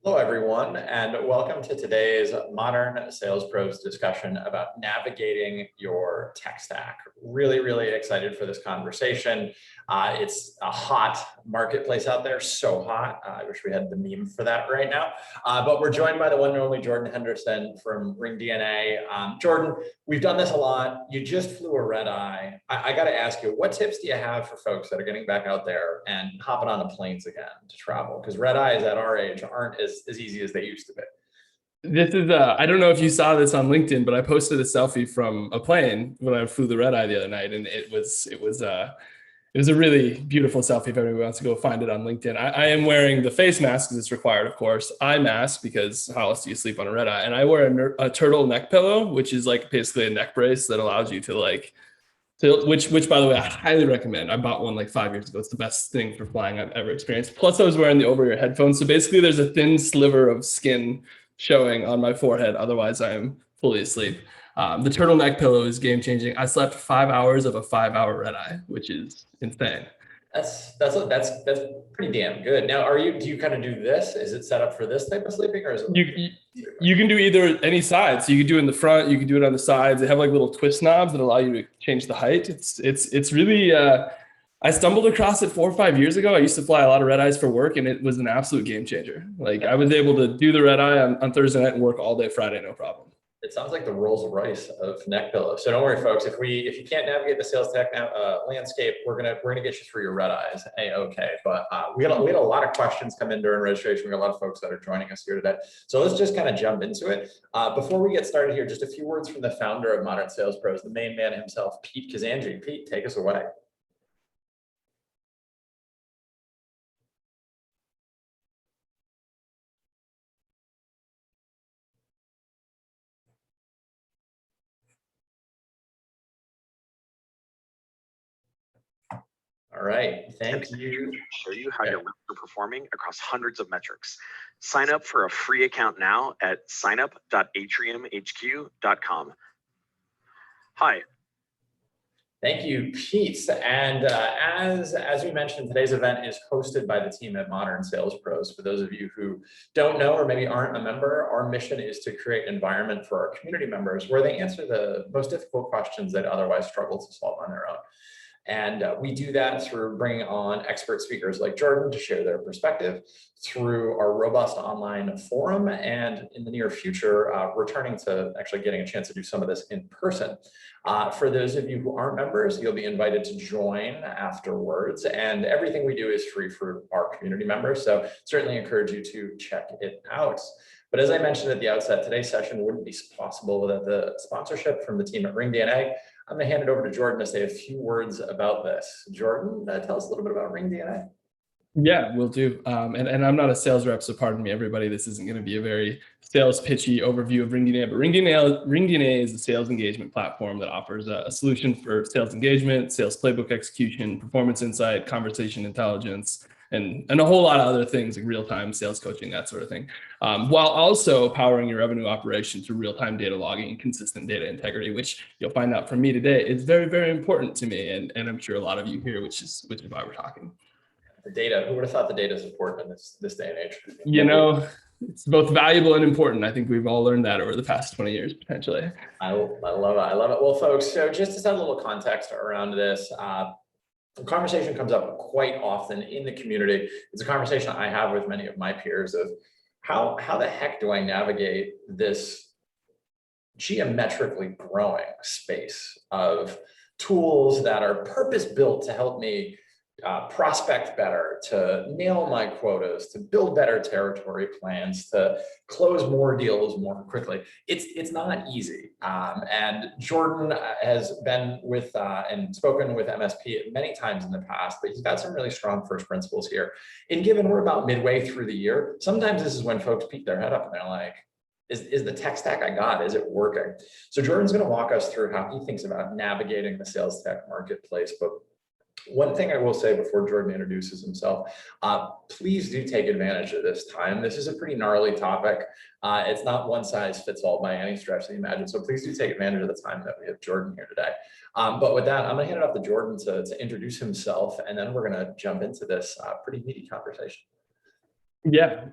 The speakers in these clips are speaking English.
Hello, everyone, and welcome to today's Modern Sales Pros discussion about navigating your tech stack. Really excited for this conversation. It's a hot marketplace out there, so hot. I wish we had the meme for that right now. But we're joined by the one and only Jordan Henderson from ringDNA. Jordan, we've done this a lot. You just flew a red eye. I got to ask you, what tips do you have for folks that are getting back out there and hopping on the planes again to travel? Because red eyes at our age aren't as easy as they used to be. This is I don't know if you saw this on LinkedIn, but I posted a selfie from a plane when I flew the red eye the other night, and it was a really beautiful selfie. If anyone wants to go find it on LinkedIn, I am wearing the face mask because it's required, of course. Eye mask because how else do you sleep on a red eye? And I wear a turtle neck pillow, which is like basically a neck brace that allows you which by the way, I highly recommend. I bought one like 5 years ago. It's the best thing for flying I've ever experienced. Plus I was wearing the over-ear headphones. So basically there's a thin sliver of skin showing on my forehead. Otherwise I am fully asleep. The turtleneck pillow is game changing. I slept 5 hours of a 5-hour red eye, which is insane. That's pretty damn good. Now, do you kind of do this? Is it set up for this type of sleeping, or is it? You can do either any side. So you can do it in the front, you can do it on the sides. They have like little twist knobs that allow you to change the height. It's really I stumbled across it 4 or 5 years ago. I used to fly a lot of red eyes for work, and it was an absolute game changer. Like I was able to do the red eye on Thursday night and work all day Friday, no problem. It sounds like the Rolls Royce of neck pillows. So don't worry, folks. If you can't navigate the sales tech landscape, we're gonna get you through your red eyes. Okay, but we had a lot of questions come in during registration. We got a lot of folks that are joining us here today. So let's just kind of jump into it. Before we get started here, just a few words from the founder of Modern Sales Pros, the main man himself, Pete Kazanji. Pete, take us away. All right, thank you. Show you how your reps are performing across hundreds of metrics. Sign up for a free account now at signup.atriumhq.com. Hi. Thank you, Pete. And as we mentioned, today's event is hosted by the team at Modern Sales Pros. For those of you who don't know or maybe aren't a member, our mission is to create an environment for our community members where they answer the most difficult questions that otherwise struggle to solve on their own. And we do that through bringing on expert speakers like Jordan to share their perspective, through our robust online forum, and in the near future, returning to actually getting a chance to do some of this in person. For those of you who aren't members, you'll be invited to join afterwards, and everything we do is free for our community members, so certainly encourage you to check it out. But as I mentioned at the outset, today's session wouldn't be possible without the sponsorship from the team at ringDNA. I'm going to hand it over to Jordan to say a few words about this. Jordan, tell us a little bit about ringDNA. Yeah, will do. And I'm not a sales rep, so pardon me, everybody. This isn't going to be a very sales pitchy overview of ringDNA, but ringDNA is a sales engagement platform that offers a solution for sales engagement, sales playbook execution, performance insight, conversation intelligence, and a whole lot of other things like real-time sales coaching, that sort of thing, while also powering your revenue operation through real-time data logging and consistent data integrity, which you'll find out from me today is very important to me, and I'm sure a lot of you here, which is why we're talking. The data, who would have thought the data is important in this day and age? You know, it's both valuable and important. I think we've all learned that over the past 20 years, potentially. I love it. Well, folks, so just to set a little context around this, the conversation comes up quite often in the community. It's a conversation I have with many of my peers of how the heck do I navigate this geometrically growing space of tools that are purpose-built to help me prospect better, to nail my quotas, to build better territory plans, to close more deals more quickly. It's not easy. And Jordan has been with and spoken with MSP many times in the past, but he's got some really strong first principles here. And given we're about midway through the year, sometimes this is when folks peek their head up and they're like, is the tech stack I got, is it working? So Jordan's going to walk us through how he thinks about navigating the sales tech marketplace. But one thing I will say before Jordan introduces himself, please do take advantage of this time. This is a pretty gnarly topic. It's not one size fits all by any stretch of the imagination. So please do take advantage of the time that we have Jordan here today. But with that, I'm going to hand it off to Jordan to introduce himself, and then we're going to jump into this pretty meaty conversation. Yeah,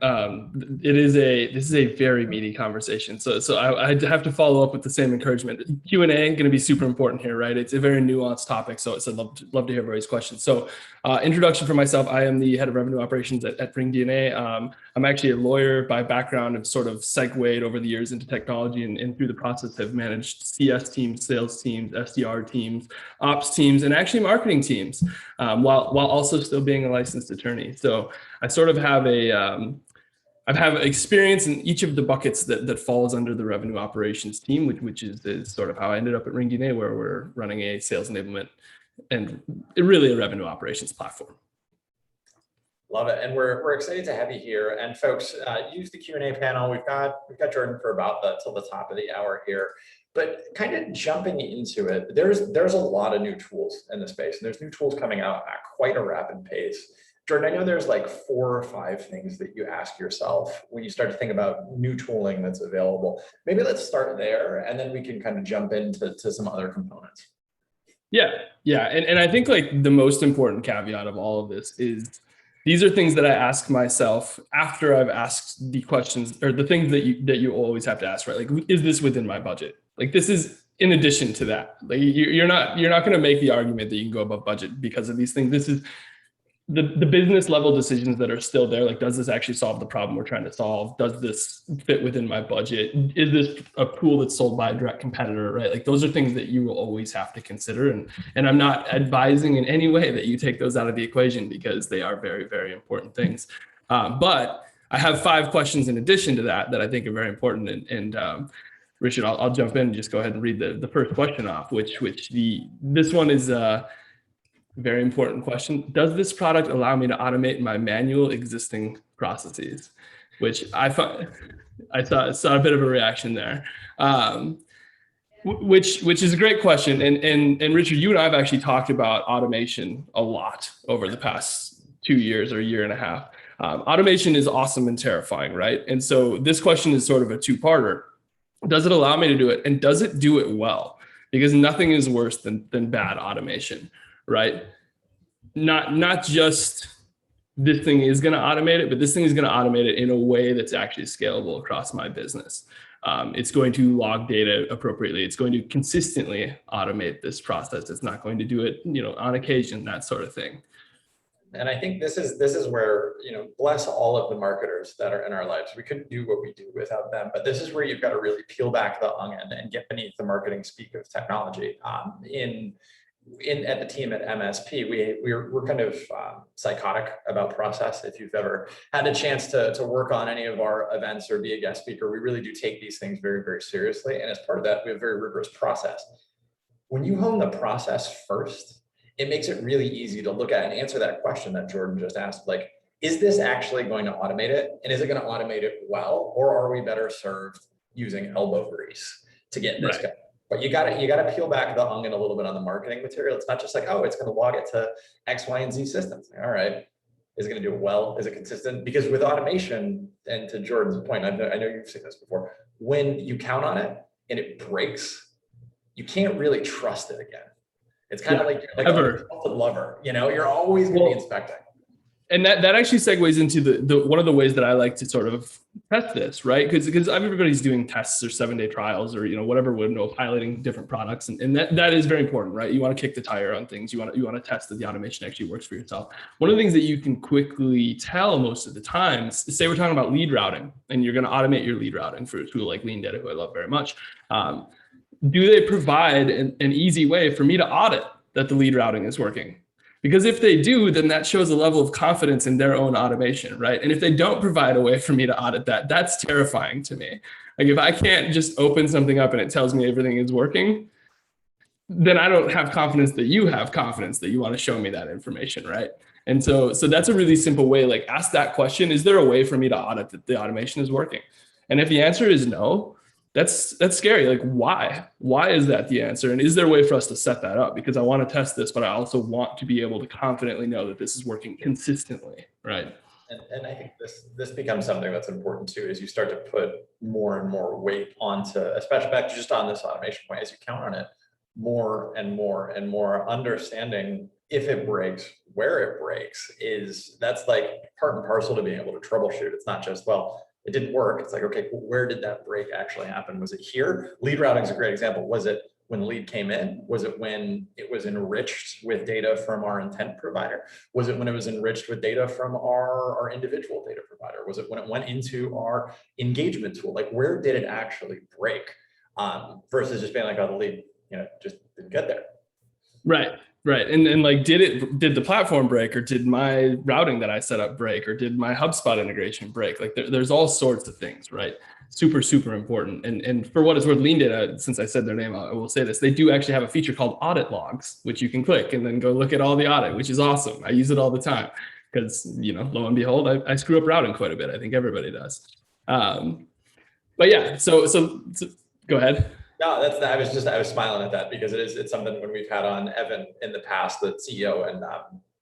this is a very meaty conversation. So I have to follow up with the same encouragement. Q&A going to be super important here, right? It's a very nuanced topic, so I'd love to hear everybody's questions. So introduction for myself, I am the head of revenue operations at ringDNA. I'm actually a lawyer by background and sort of segued over the years into technology, and through the process have managed CS teams, sales teams, SDR teams, ops teams, and actually marketing teams, while also still being a licensed attorney. So I sort of have I have experience in each of the buckets that falls under the revenue operations team, which is sort of how I ended up at ringDNA, where we're running a sales enablement and really a revenue operations platform. Love it, and we're excited to have you here. And folks, use the Q&A panel. We've got Jordan for about till the top of the hour here. But kind of jumping into it, there's a lot of new tools in the space, and there's new tools coming out at quite a rapid pace. Jordan, I know there's like 4 or 5 things that you ask yourself when you start to think about new tooling that's available. Maybe let's start there, and then we can kind of jump into some other components. Yeah. And I think like the most important caveat of all of this is these are things that I ask myself after I've asked the questions, or the things that you always have to ask, right? Like, is this within my budget? Like, this is in addition to that. Like, you're not going to make the argument that you can go above budget because of these things. This is the business level decisions that are still there. Like, does this actually solve the problem we're trying to solve? Does this fit within my budget? Is this a pool that's sold by a direct competitor, right? Like, those are things that you will always have to consider. And I'm not advising in any way that you take those out of the equation, because they are very, very important things. But I have 5 questions in addition to that I think are very important. And Richard, I'll jump in and just go ahead and read the first question off, this one is very important question. Does this product allow me to automate my manual existing processes? Which I saw a bit of a reaction there, which is a great question. And Richard, you and I have actually talked about automation a lot over the past 2 years or a year and a half. Automation is awesome and terrifying, right? And so this question is sort of a 2-parter. Does it allow me to do it? And does it do it well? Because nothing is worse than bad automation. Right? Not just this thing is going to automate it, but this thing is going to automate it in a way that's actually scalable across my business. It's going to log data appropriately. It's going to consistently automate this process. It's not going to do it, on occasion, that sort of thing. And I think this is where, bless all of the marketers that are in our lives. We couldn't do what we do without them, but this is where you've got to really peel back the onion and get beneath the marketing speak of technology. At the team at MSP, we're kind of psychotic about process. If you've ever had a chance to work on any of our events or be a guest speaker, we really do take these things very, very seriously. And as part of that, we have a very rigorous process. When you hone the process first, it makes it really easy to look at and answer that question that Jordan just asked. Like, is this actually going to automate it? And is it going to automate it well? Or are we better served using elbow grease to get this going? But you got to peel back the onion a little bit on the marketing material. It's not just like, oh, it's going to log it to X, Y, and Z systems. All right, is it going to do it well? Is it consistent? Because with automation, and to Jordan's point, I know you've seen this before. When you count on it and it breaks, you can't really trust it again. It's kind of like you're like a lover. You're always going to be inspecting. And that actually segues into the one of the ways that I like to sort of test this, right? Because everybody's doing tests or 7-day trials or whatever window, piloting different products, and that is very important, right? You want to kick the tire on things. You want to test that the automation actually works for yourself. One of the things that you can quickly tell most of the time is, say we're talking about lead routing, and you're going to automate your lead routing for a tool like ringDNA, who I love very much. Do they provide an easy way for me to audit that the lead routing is working? Because if they do, then that shows a level of confidence in their own automation, right? And if they don't provide a way for me to audit that, that's terrifying to me. Like, if I can't just open something up and it tells me everything is working, then I don't have confidence that you have confidence that you want to show me that information, right? And so that's a really simple way. Like, ask that question: is there a way for me to audit that the automation is working? And if the answer is no, that's scary. Like, why? Why is that the answer? And is there a way for us to set that up? Because I want to test this, but I also want to be able to confidently know that this is working consistently, right? And I think this becomes something that's important too, as you start to put more and more weight onto, especially back just on this automation point, as you count on it more and more and more, understanding if it breaks, where it breaks that's like part and parcel to being able to troubleshoot. It's not just, well, it didn't work. It's like, okay, where did that break actually happen? Was it here? Lead routing is a great example. Was it when the lead came in? Was it when it was enriched with data from our intent provider? Was it when it was enriched with data from our individual data provider? Was it when it went into our engagement tool? Like, where did it actually break? Versus just being like, oh, the lead, just didn't get there. Right. Right. And like, did the platform break, or did my routing that I set up break, or did my HubSpot integration break? Like there's all sorts of things, right? Super, super important. And for what it's worth, LeanData, since I said their name, I will say this, they do actually have a feature called audit logs, which you can click and then go look at all the audit, which is awesome. I use it all the time because, lo and behold, I screw up routing quite a bit. I think everybody does. But yeah, so go ahead. No, I was smiling at that because it's something when we've had on Evan in the past, the CEO and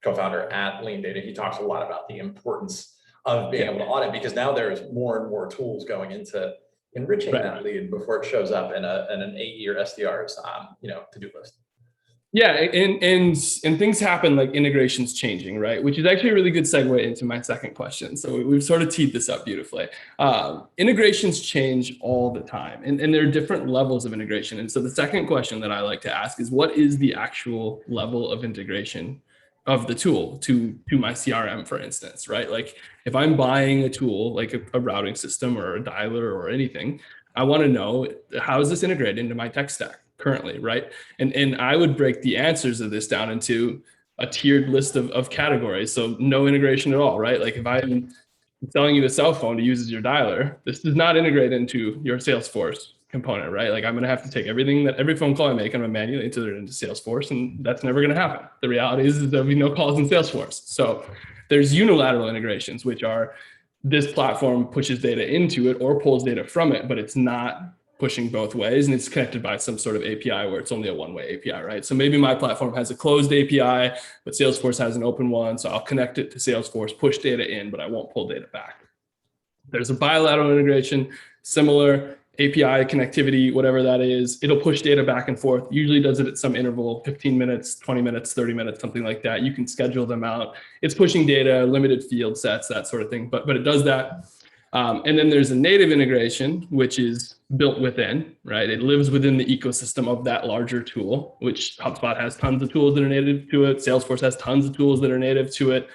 co-founder at LeanData, he talks a lot about the importance of being able to audit, because now there's more and more tools going into enriching that lead before it shows up in an AE or SDR's to-do list. Yeah, and things happen, like integrations changing, right? Which is actually a really good segue into my second question. So we've sort of teed this up beautifully. Integrations change all the time, and there are different levels of integration. And so the second question that I like to ask is, what is the actual level of integration of the tool to my CRM, for instance, right? Like if I'm buying a tool like a routing system or a dialer or anything, I want to know, how is this integrated into my tech stack currently, right? And I would break the answers of this down into a tiered list of categories. So no integration at all, right? Like if I'm selling you a cell phone to use as your dialer, this does not integrate into your Salesforce component, right? Like I'm going to have to take every phone call I make, I'm going to manually enter it into Salesforce, and that's never going to happen. The reality is there'll be no calls in Salesforce. So there's unilateral integrations, which are this platform pushes data into it or pulls data from it, but it's not pushing both ways, and it's connected by some sort of API where it's only a one-way API, right? So maybe my platform has a closed API, but Salesforce has an open one. So I'll connect it to Salesforce, push data in, but I won't pull data back. There's a bilateral integration, similar API connectivity, whatever that is. It'll push data back and forth, usually does it at some interval, 15 minutes, 20 minutes, 30 minutes, something like that. You can schedule them out. It's pushing data, limited field sets, that sort of thing, but it does that. And then there's a native integration, which is built within, right? It lives within the ecosystem of that larger tool, which HubSpot has tons of tools that are native to it. Salesforce has tons of tools that are native to it.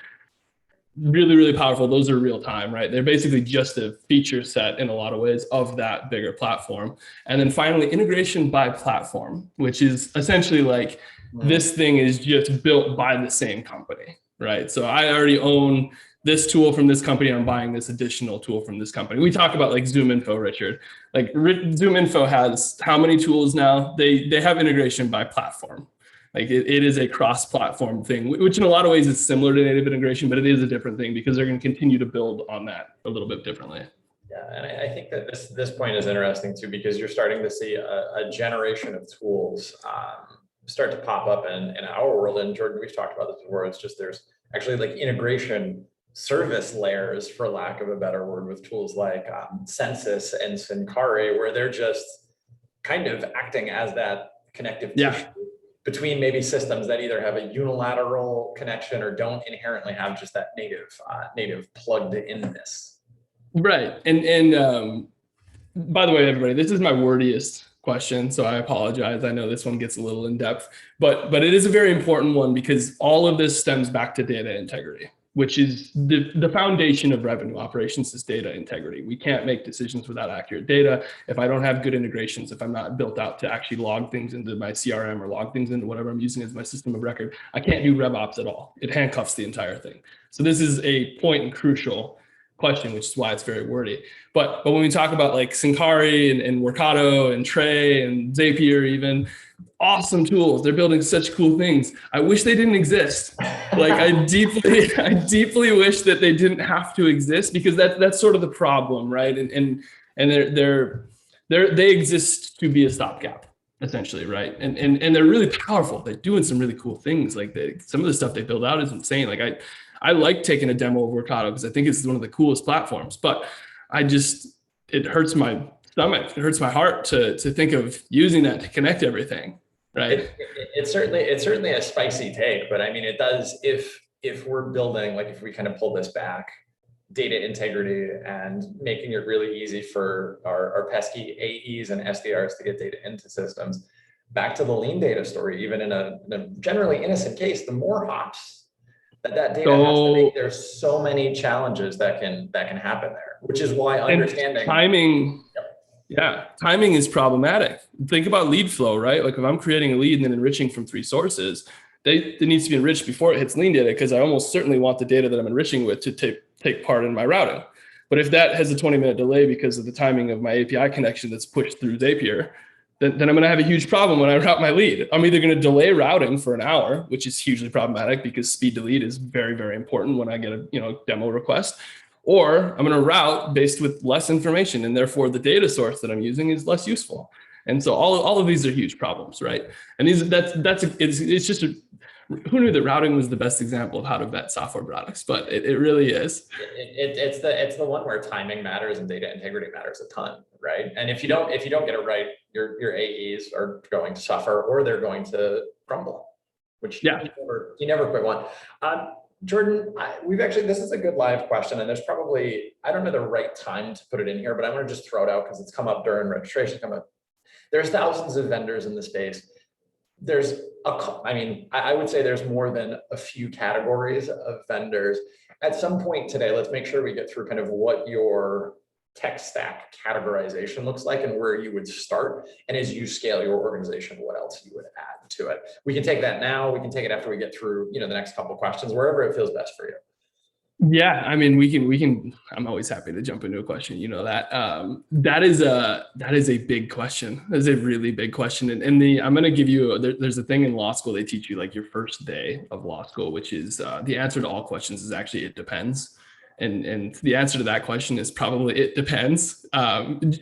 Really, really powerful. Those are real time, right? They're basically just a feature set in a lot of ways of that bigger platform. And then finally, integration by platform, which is essentially like this thing is just built by the same company, right? So I already own this tool from this company, I'm buying this additional tool from this company. We talk about like ZoomInfo, Richard. Like ZoomInfo has how many tools now? They have integration by platform. Like it is a cross-platform thing, which in a lot of ways is similar to native integration, but it is a different thing because they're going to continue to build on that a little bit differently. Yeah, and I think that this point is interesting too, because you're starting to see a generation of tools start to pop up in our world. And Jordan, we've talked about this before. It's just there's actually like integration service layers, for lack of a better word, with tools like Census and Syncari, where they're just kind of acting as that connective tissue between maybe systems that either have a unilateral connection or don't inherently have just that native plugged inness. Right. And by the way, everybody, this is my wordiest question, so I apologize. I know this one gets a little in depth, but it is a very important one because all of this stems back to data integrity, which is the foundation of revenue operations is data integrity. We can't make decisions without accurate data. If I don't have good integrations, if I'm not built out to actually log things into my CRM or log things into whatever I'm using as my system of record, I can't do RevOps at all. It handcuffs the entire thing. So this is a point and crucial question, which is why it's very wordy. But when we talk about like Syncari and Workato and Tray and Zapier, even awesome tools, they're building such cool things. I wish they didn't exist. Like I deeply wish that they didn't have to exist, because that's sort of the problem, right? And they exist to be a stopgap, essentially, right? And they're really powerful. They're doing some really cool things. Like some of the stuff they build out is insane. Like I like taking a demo of Workato because I think it's one of the coolest platforms, but it hurts my stomach. It hurts my heart to think of using that to connect everything. right? It's certainly a spicy take, but I mean, it does, if we're building, like if we kind of pull this back, data integrity and making it really easy for our pesky AEs and SDRs to get data into systems. Back to the lean data story, even in a generally innocent case, the more hops that data has to make, there's so many challenges that can happen there, which is why understanding timing. Yep. Yeah, timing is problematic. Think about lead flow, right? Like if I'm creating a lead and then enriching from 3 sources, it needs to be enriched before it hits lean data, because I almost certainly want the data that I'm enriching with to take part in my routing. But if that has a 20-minute delay because of the timing of my API connection that's pushed through Zapier, then I'm going to have a huge problem when I route my lead. I'm either going to delay routing for an hour, which is hugely problematic because speed to lead is very, very important when I get a demo request, or I'm going to route based with less information, and therefore the data source that I'm using is less useful. And so all of these are huge problems, right? And it's just who knew that routing was the best example of how to vet software products, but it really is. It's the one where timing matters and data integrity matters a ton, right? And if you don't get it right, your AEs are going to suffer, or they're going to crumble, which you never quite want. Jordan, this is a good live question, and there's probably, I don't know the right time to put it in here, but I'm going to just throw it out because it's come up during registration. There's thousands of vendors in the space. I would say there's more than a few categories of vendors. At some point today, let's make sure we get through kind of what your tech stack categorization looks like and where you would start. And as you scale your organization, what else you would add to it. We can take that now. We can take it after we get through, the next couple of questions, wherever it feels best for you. Yeah, I mean, we can. I'm always happy to jump into a question. That is a big question. That's a really big question. And I'm going to give you. There's a thing in law school they teach you, like your first day of law school, which is the answer to all questions is actually it depends. And the answer to that question is probably it depends.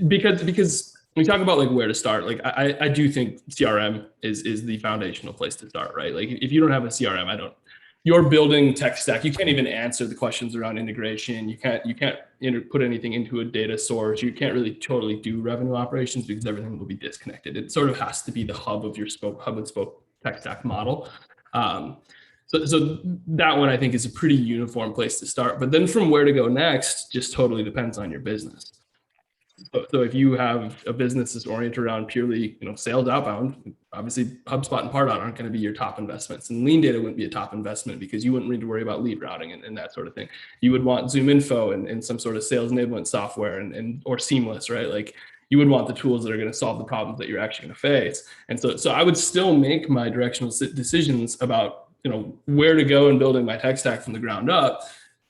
Because when we talk about like where to start, like I do think CRM is the foundational place to start, right? Like if you don't have a CRM, you're building tech stack. You can't even answer the questions around integration. You can't put anything into a data source. You can't really totally do revenue operations because everything will be disconnected. It sort of has to be the hub of your hub and spoke tech stack model. So that one I think is a pretty uniform place to start. But then from where to go next just totally depends on your business. So if you have a business that's oriented around purely, sales outbound, obviously HubSpot and Pardot aren't going to be your top investments, and lean data wouldn't be a top investment because you wouldn't need to worry about lead routing and that sort of thing. You would want Zoom Info and some sort of sales enablement software or Seamless, right? Like you would want the tools that are going to solve the problems that you're actually going to face. And so I would still make my directional decisions about, where to go in building my tech stack from the ground up,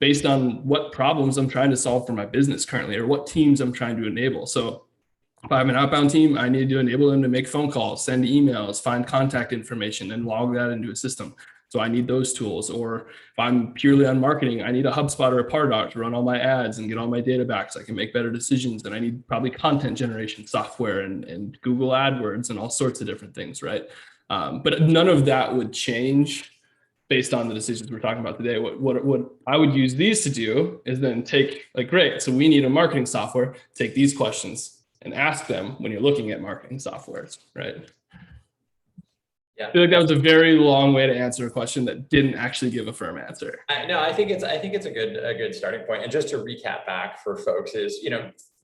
based on what problems I'm trying to solve for my business currently, or what teams I'm trying to enable. So if I have an outbound team, I need to enable them to make phone calls, send emails, find contact information, and log that into a system. So I need those tools. Or if I'm purely on marketing, I need a HubSpot or a Pardot to run all my ads and get all my data back so I can make better decisions. And I need probably content generation software and Google AdWords and all sorts of different things, right? But none of that would change based on the decisions we're talking about today. What I would use these to do is then take, like, great, so we need a marketing software, take these questions and ask them when you're looking at marketing softwares, right? Yeah. I feel like that was a very long way to answer a question that didn't actually give a firm answer. No, I think it's a good starting point. And just to recap back for folks is,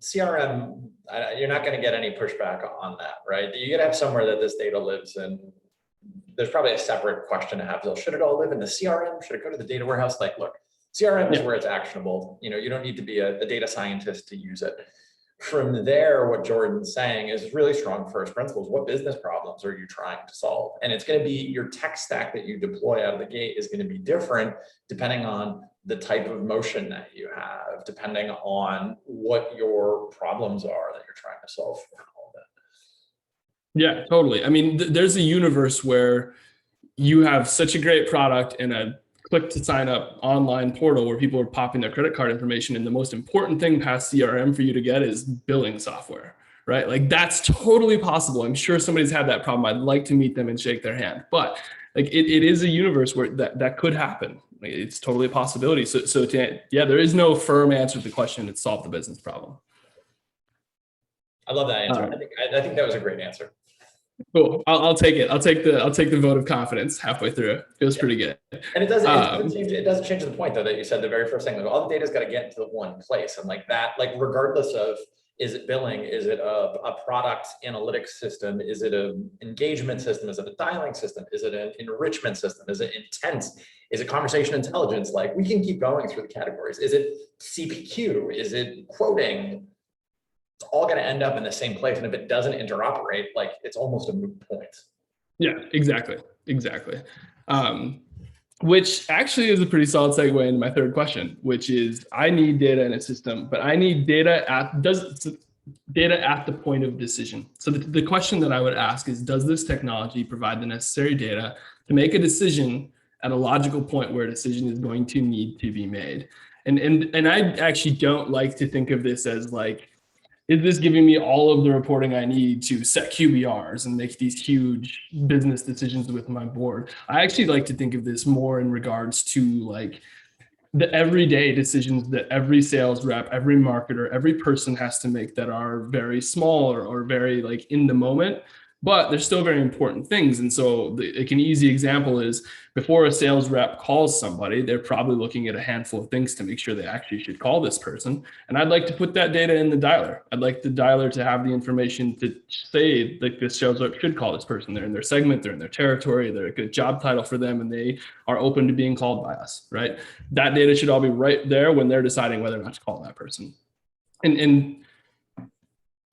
CRM, you're not going to get any pushback on that, right? You got to have somewhere that this data lives in. There's probably a separate question to have. Should it all live in the CRM? Should it go to the data warehouse? Like, look, CRM is where it's actionable. You don't need to be a data scientist to use it. From there, what Jordan's saying is really strong first principles. What business problems are you trying to solve? And it's going to be your tech stack that you deploy out of the gate is going to be different depending on the type of motion that you have, depending on what your problems are that you're trying to solve for. Yeah, totally. I mean, there's a universe where you have such a great product and a click to sign up online portal where people are popping their credit card information. And the most important thing past CRM for you to get is billing software, right? Like that's totally possible. I'm sure somebody's had that problem. I'd like to meet them and shake their hand, but like it is a universe where that could happen. Like, it's totally a possibility. So there is no firm answer to the question. It's solve the business problem. I love that answer. I think that was a great answer. Cool. I'll take it. I'll take the vote of confidence halfway through. Feels pretty good. And it doesn't change the point though that you said the very first thing, like all the data's got to get into the one place. And like that, like regardless of, is it billing? Is it a product analytics system? Is it an engagement system? Is it a dialing system? Is it an enrichment system? Is it intent? Is it conversation intelligence? Like we can keep going through the categories. Is it CPQ? Is it quoting? It's all going to end up in the same place. And if it doesn't interoperate, like it's almost a moot point. Yeah, exactly. Which actually is a pretty solid segue into my third question, which is I need data in a system, but I need data at the point of decision. So the question that I would ask is, does this technology provide the necessary data to make a decision at a logical point where a decision is going to need to be made? And I actually don't like to think of this as like, is this giving me all of the reporting I need to set QBRs and make these huge business decisions with my board? I actually like to think of this more in regards to like the everyday decisions that every sales rep, every marketer, every person has to make that are very small or very like in the moment, but they're still very important things. And so like an easy example is before a sales rep calls somebody, they're probably looking at a handful of things to make sure they actually should call this person. And I'd like to put that data in the dialer. I'd like the dialer to have the information to say like this sales rep should call this person. They're in their segment, they're in their territory, they're a good job title for them, and they are open to being called by us, right? That data should all be right there when they're deciding whether or not to call that person. And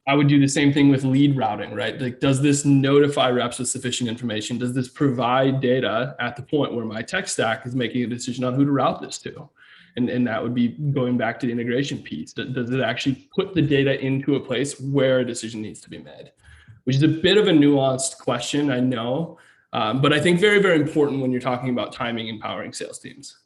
I would do the same thing with lead routing, right? Like, does this notify reps with sufficient information? Does this provide data at the point where my tech stack is making a decision on who to route this to? And that would be going back to the integration piece. Does it actually put the data into a place where a decision needs to be made? Which is a bit of a nuanced question, I know, but I think very, very important when you're talking about timing and empowering sales teams.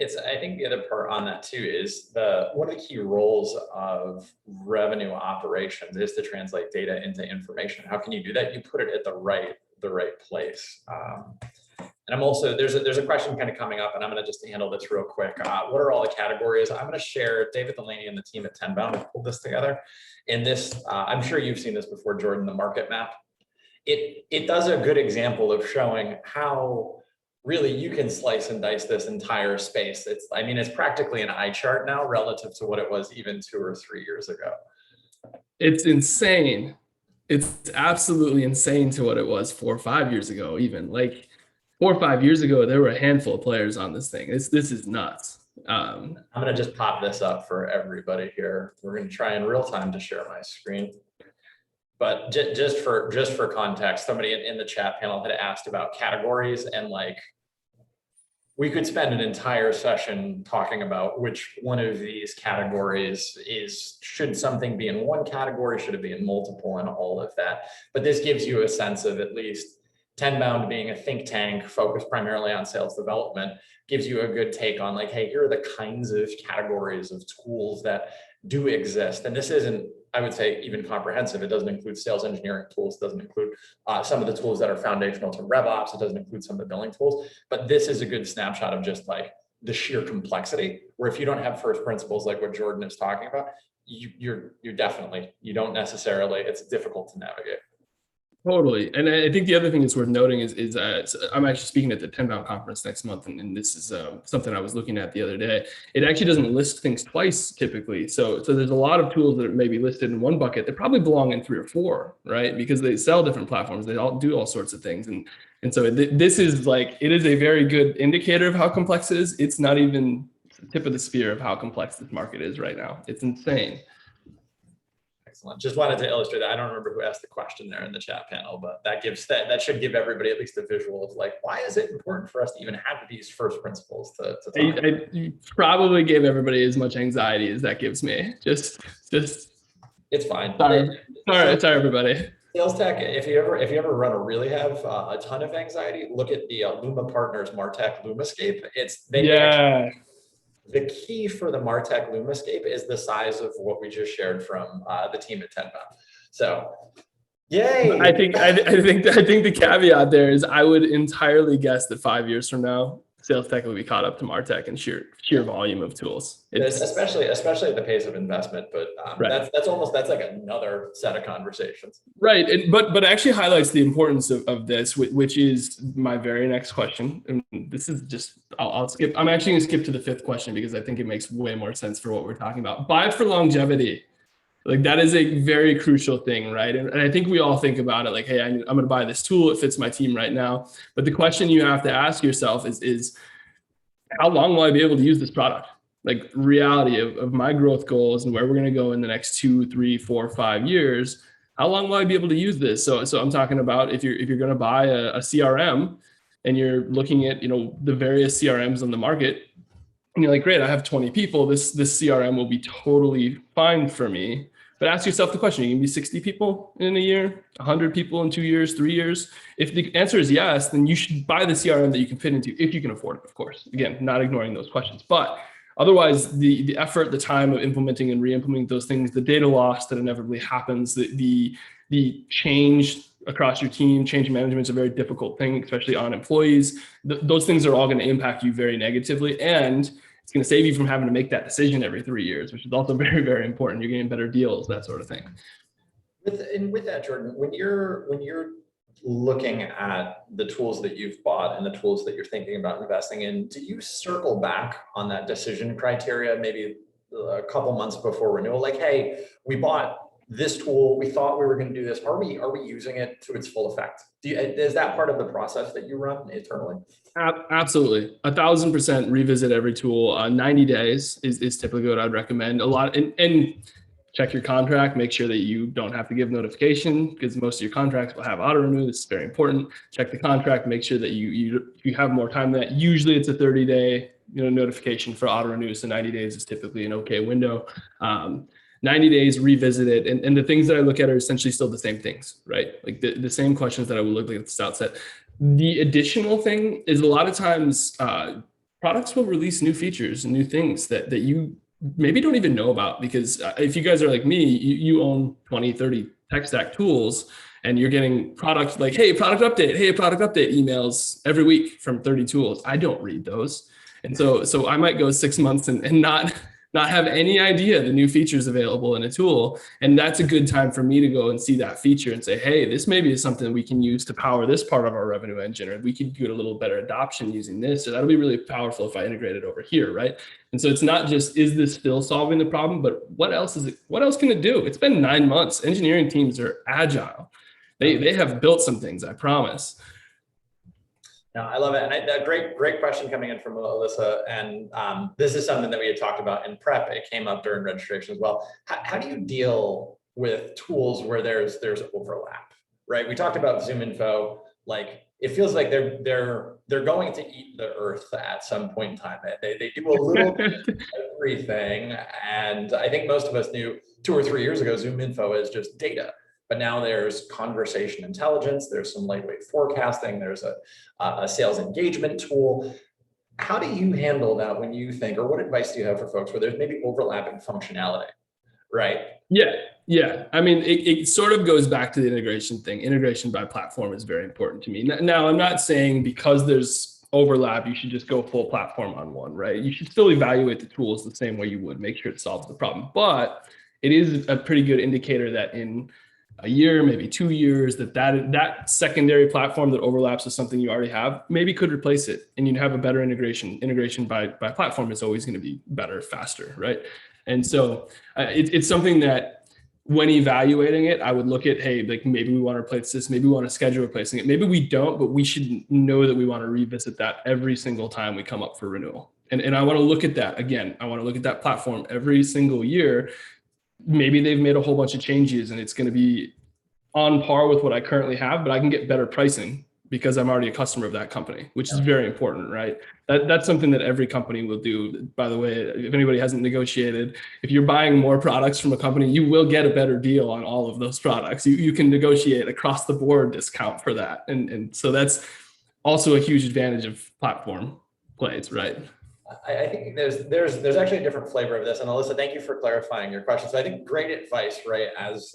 I think the other part on that too is one of the key roles of revenue operations is to translate data into information. How can you do that? You put it at the right place. And I'm also, there's a question kind of coming up, and I'm going to just handle this real quick. What are all the categories? I'm going to share, David Delaney and the team at Tenbound have pulled this together. In this, I'm sure you've seen this before, Jordan, the market map. It does a good example of showing how really you can slice and dice this entire space. It's practically an eye chart now relative to what it was even 2 or 3 years ago. It's insane. It's absolutely insane to what it was 4 or 5 years ago, even. Like 4 or 5 years ago, there were a handful of players on this thing. This is nuts. I'm gonna just pop this up for everybody here. We're gonna try in real time to share my screen. But just for context, somebody in the chat panel had asked about categories, and like we could spend an entire session talking about which one of these categories should something be in one category, should it be in multiple, and all of that. But this gives you a sense of at least Tenbound being a think tank focused primarily on sales development, gives you a good take on like, hey, here are the kinds of categories of tools that do exist. And this isn't, I would say, even comprehensive. It doesn't include sales engineering tools. It doesn't include some of the tools that are foundational to RevOps. It doesn't include some of the billing tools. But this is a good snapshot of just like the sheer complexity, where if you don't have first principles like what Jordan is talking about, you don't necessarily, it's difficult to navigate. Totally. And I think the other thing that's worth noting is I'm actually speaking at the Tenbound conference next month. And this is something I was looking at the other day. It actually doesn't list things twice typically. So there's a lot of tools that are maybe listed in one bucket that probably belong in 3 or 4, right? Because they sell different platforms. They all do all sorts of things. And so this is like, it is a very good indicator of how complex it is. It's not even the tip of the spear of how complex this market is right now. It's insane. Excellent. Just wanted to illustrate that. I don't remember who asked the question there in the chat panel, but that should give everybody at least a visual of like, why is it important for us to even have these first principles to talk about? I probably gave everybody as much anxiety as that gives me. Just it's fine. Sorry, everybody. Sales tech, if you ever run or really have a ton of anxiety, look at the Luma Partners Martech Lumascape. The key for the Martech Lumascape is the size of what we just shared from the team at Tenbound. So, yay! I think the caveat there is I would entirely guess that 5 years from now, sales tech will be caught up to MarTech and sheer volume of tools. Especially at the pace of investment, but right. that's like another set of conversations. Right, but it actually highlights the importance of this, which is my very next question. And this is just, I'll skip. I'm actually going to skip to the fifth question because I think it makes way more sense for what we're talking about. Buy for longevity. Like that is a very crucial thing, right? And I think we all think about it like, hey, I'm going to buy this tool. It fits my team right now. But the question you have to ask yourself is how long will I be able to use this product? Like reality of my growth goals and where we're going to go in the next 2, 3, 4, 5 years. How long will I be able to use this? So I'm talking about if you're going to buy a CRM and you're looking at, the various CRMs on the market, and you're like, great, I have 20 people. This CRM will be totally fine for me. But ask yourself the question, are you going to be 60 people in a year, 100 people in 2 years, 3 years? If the answer is yes, then you should buy the CRM that you can fit into, if you can afford it, of course. Again, not ignoring those questions. But otherwise, the effort, the time of implementing and re-implementing those things, the data loss that inevitably happens, the change across your team, change management is a very difficult thing, especially on employees. Those things are all going to impact you very negatively. And it's going to save you from having to make that decision every 3 years, which is also very, very important. You're getting better deals, that sort of thing. With that, Jordan, when you're looking at the tools that you've bought and the tools that you're thinking about investing in, do you circle back on that decision criteria maybe a couple months before renewal? Like, hey, we bought this tool, we thought we were going to do this. Are we using it to its full effect? Is that part of the process that you run internally? Absolutely. 1,000% revisit every tool. 90 days is typically what I'd recommend. A lot, and check your contract, make sure that you don't have to give notification because most of your contracts will have auto renew. This is very important. Check the contract, make sure that you have more time than that. Usually it's a 30-day notification for auto renew. So 90 days is typically an okay window. 90 days, revisit it. And the things that I look at are essentially still the same things, right? Like the same questions that I would look at the outset. The additional thing is a lot of times products will release new features and new things that you maybe don't even know about, because if you guys are like me, you own 20, 30 tech stack tools and you're getting products like, hey, product update emails every week from 30 tools. I don't read those. And so I might go 6 months and not have any idea the new features available in a tool. And that's a good time for me to go and see that feature and say, hey, this maybe is something we can use to power this part of our revenue engine, or we could get a little better adoption using this. So that'll be really powerful if I integrate it over here, right? And so it's not just, is this still solving the problem, but what else can it do? It's been 9 months. Engineering teams are agile. They have built some things, I promise. No, I love it. And a great question coming in from Alyssa. And this is something that we had talked about in prep. It came up during registration as well. How do you deal with tools where there's overlap, right? We talked about ZoomInfo. Like, it feels like they're going to eat the earth at some point in time. They do a little bit of everything. And I think most of us knew 2 or 3 years ago, ZoomInfo is just data. But now there's conversation intelligence, there's some lightweight forecasting, there's a sales engagement tool. How do you handle that when you think, or what advice do you have for folks where there's maybe overlapping functionality, right? Yeah. I mean, it sort of goes back to the integration thing. Integration by platform is very important to me. Now, I'm not saying because there's overlap, you should just go full platform on one, right? You should still evaluate the tools the same way you would, make sure it solves the problem. But it is a pretty good indicator that in a year, maybe 2 years, that secondary platform that overlaps with something you already have maybe could replace it, and you'd have a better integration. Integration by platform is always going to be better, faster, right? And so it's something that when evaluating it, I would look at, hey, like maybe we want to replace this, maybe we want to schedule replacing it, maybe we don't, but we should know that we want to revisit that every single time we come up for renewal. And I want to look at that again. I want to look at that platform every single year. Maybe they've made a whole bunch of changes and it's going to be on par with what I currently have, but I can get better pricing because I'm already a customer of that company, which is very important, right? That's something that every company will do. By the way, if anybody hasn't negotiated, if you're buying more products from a company, you will get a better deal on all of those products. You can negotiate across the board discount for that. And so that's also a huge advantage of platform plays, right? I think there's actually a different flavor of this. And Alyssa, thank you for clarifying your question. So I think great advice, right? As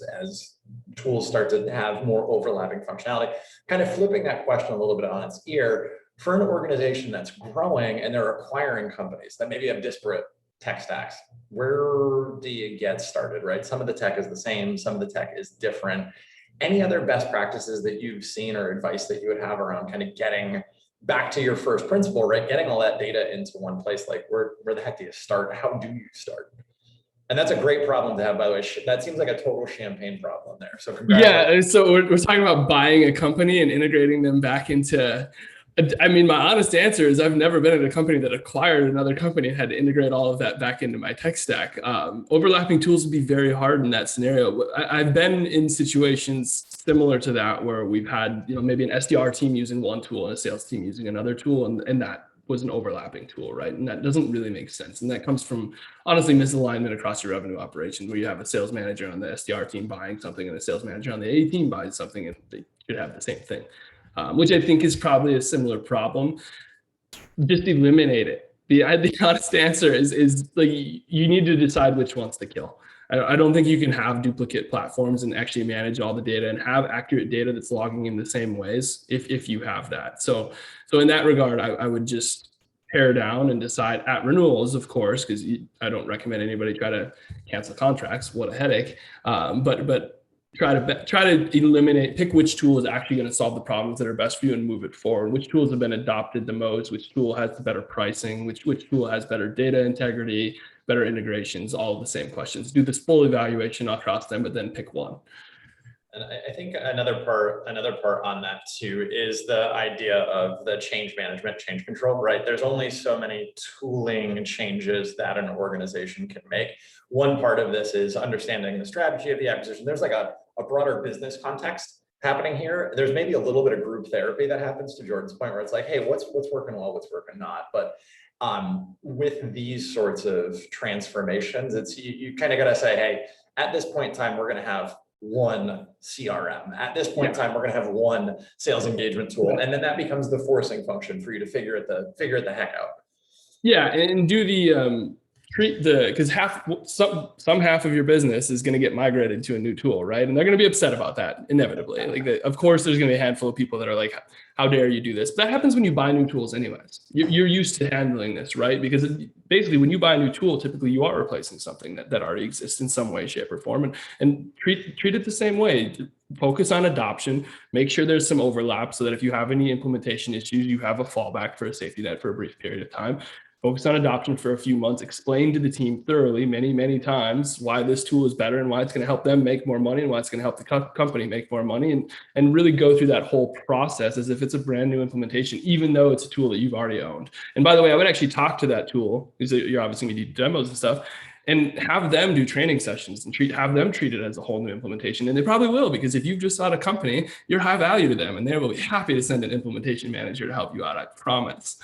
tools start to have more overlapping functionality, kind of flipping that question a little bit on its ear. for an organization that's growing and they're acquiring companies that maybe have disparate tech stacks, where do you get started, right? Some of the tech is the same, some of the tech is different. Any other best practices that you've seen or advice that you would have around kind of getting back to your first principle, right? Getting all that data into one place, like where the heck do you start? How do you start? And that's a great problem to have, by the way. That seems like a total champagne problem there. So yeah, so we're talking about buying a company and integrating them back into, I mean, my honest answer is I've never been at a company that acquired another company and had to integrate all of that back into my tech stack. Overlapping tools would be very hard in that scenario. I've been in situations similar to that where we've had, maybe an SDR team using one tool and a sales team using another tool, and that was an overlapping tool, right? And that doesn't really make sense. And that comes from, honestly, misalignment across your revenue operations, where you have a sales manager on the SDR team buying something and a sales manager on the A team buying something, and they should have the same thing, which I think is probably a similar problem. Just eliminate it. The honest answer is like, you need to decide which ones to kill. I don't think you can have duplicate platforms and actually manage all the data and have accurate data that's logging in the same ways if you have that. So in that regard, I would just pare down and decide at renewals, of course, because I don't recommend anybody try to cancel contracts. What a headache. But try to eliminate, pick which tool is actually going to solve the problems that are best for you and move it forward. Which tools have been adopted the most, which tool has the better pricing, which tool has better data integrity, better integrations, all of the same questions. Do this full evaluation across them, but then pick one. And I think another part on that too is the idea of the change management, change control, right? There's only so many tooling changes that an organization can make. One part of this is understanding the strategy of the acquisition. There's like a broader business context happening here. There's maybe a little bit of group therapy that happens, to Jordan's point, where it's like, hey, what's working well, what's working not. But with these sorts of transformations, it's you kind of got to say, hey, at this point in time, we're going to have one CRM. At this point in time, we're going to have one sales engagement tool, and then that becomes the forcing function for you to figure it the heck out. Yeah, and do the because some half of your business is going to get migrated to a new tool, right? And they're going to be upset about that inevitably. Like, of course, there's going to be a handful of people that are like, "How dare you do this?" But that happens when you buy new tools, anyways. You're used to handling this, right? Because basically, when you buy a new tool, typically you are replacing something that already exists in some way, shape, or form, and treat it the same way. Focus on adoption. Make sure there's some overlap so that if you have any implementation issues, you have a fallback for a safety net for a brief period of time. Focus on adoption for a few months, explain to the team thoroughly many, many times why this tool is better and why it's going to help them make more money and why it's going to help the company make more money, and really go through that whole process as if it's a brand new implementation, even though it's a tool that you've already owned. And by the way, I would actually talk to that tool, because you're obviously going to do demos and stuff, and have them do training sessions and have them treat it as a whole new implementation. And they probably will, because if you've just bought a company, you're high value to them, and they will be happy to send an implementation manager to help you out, I promise.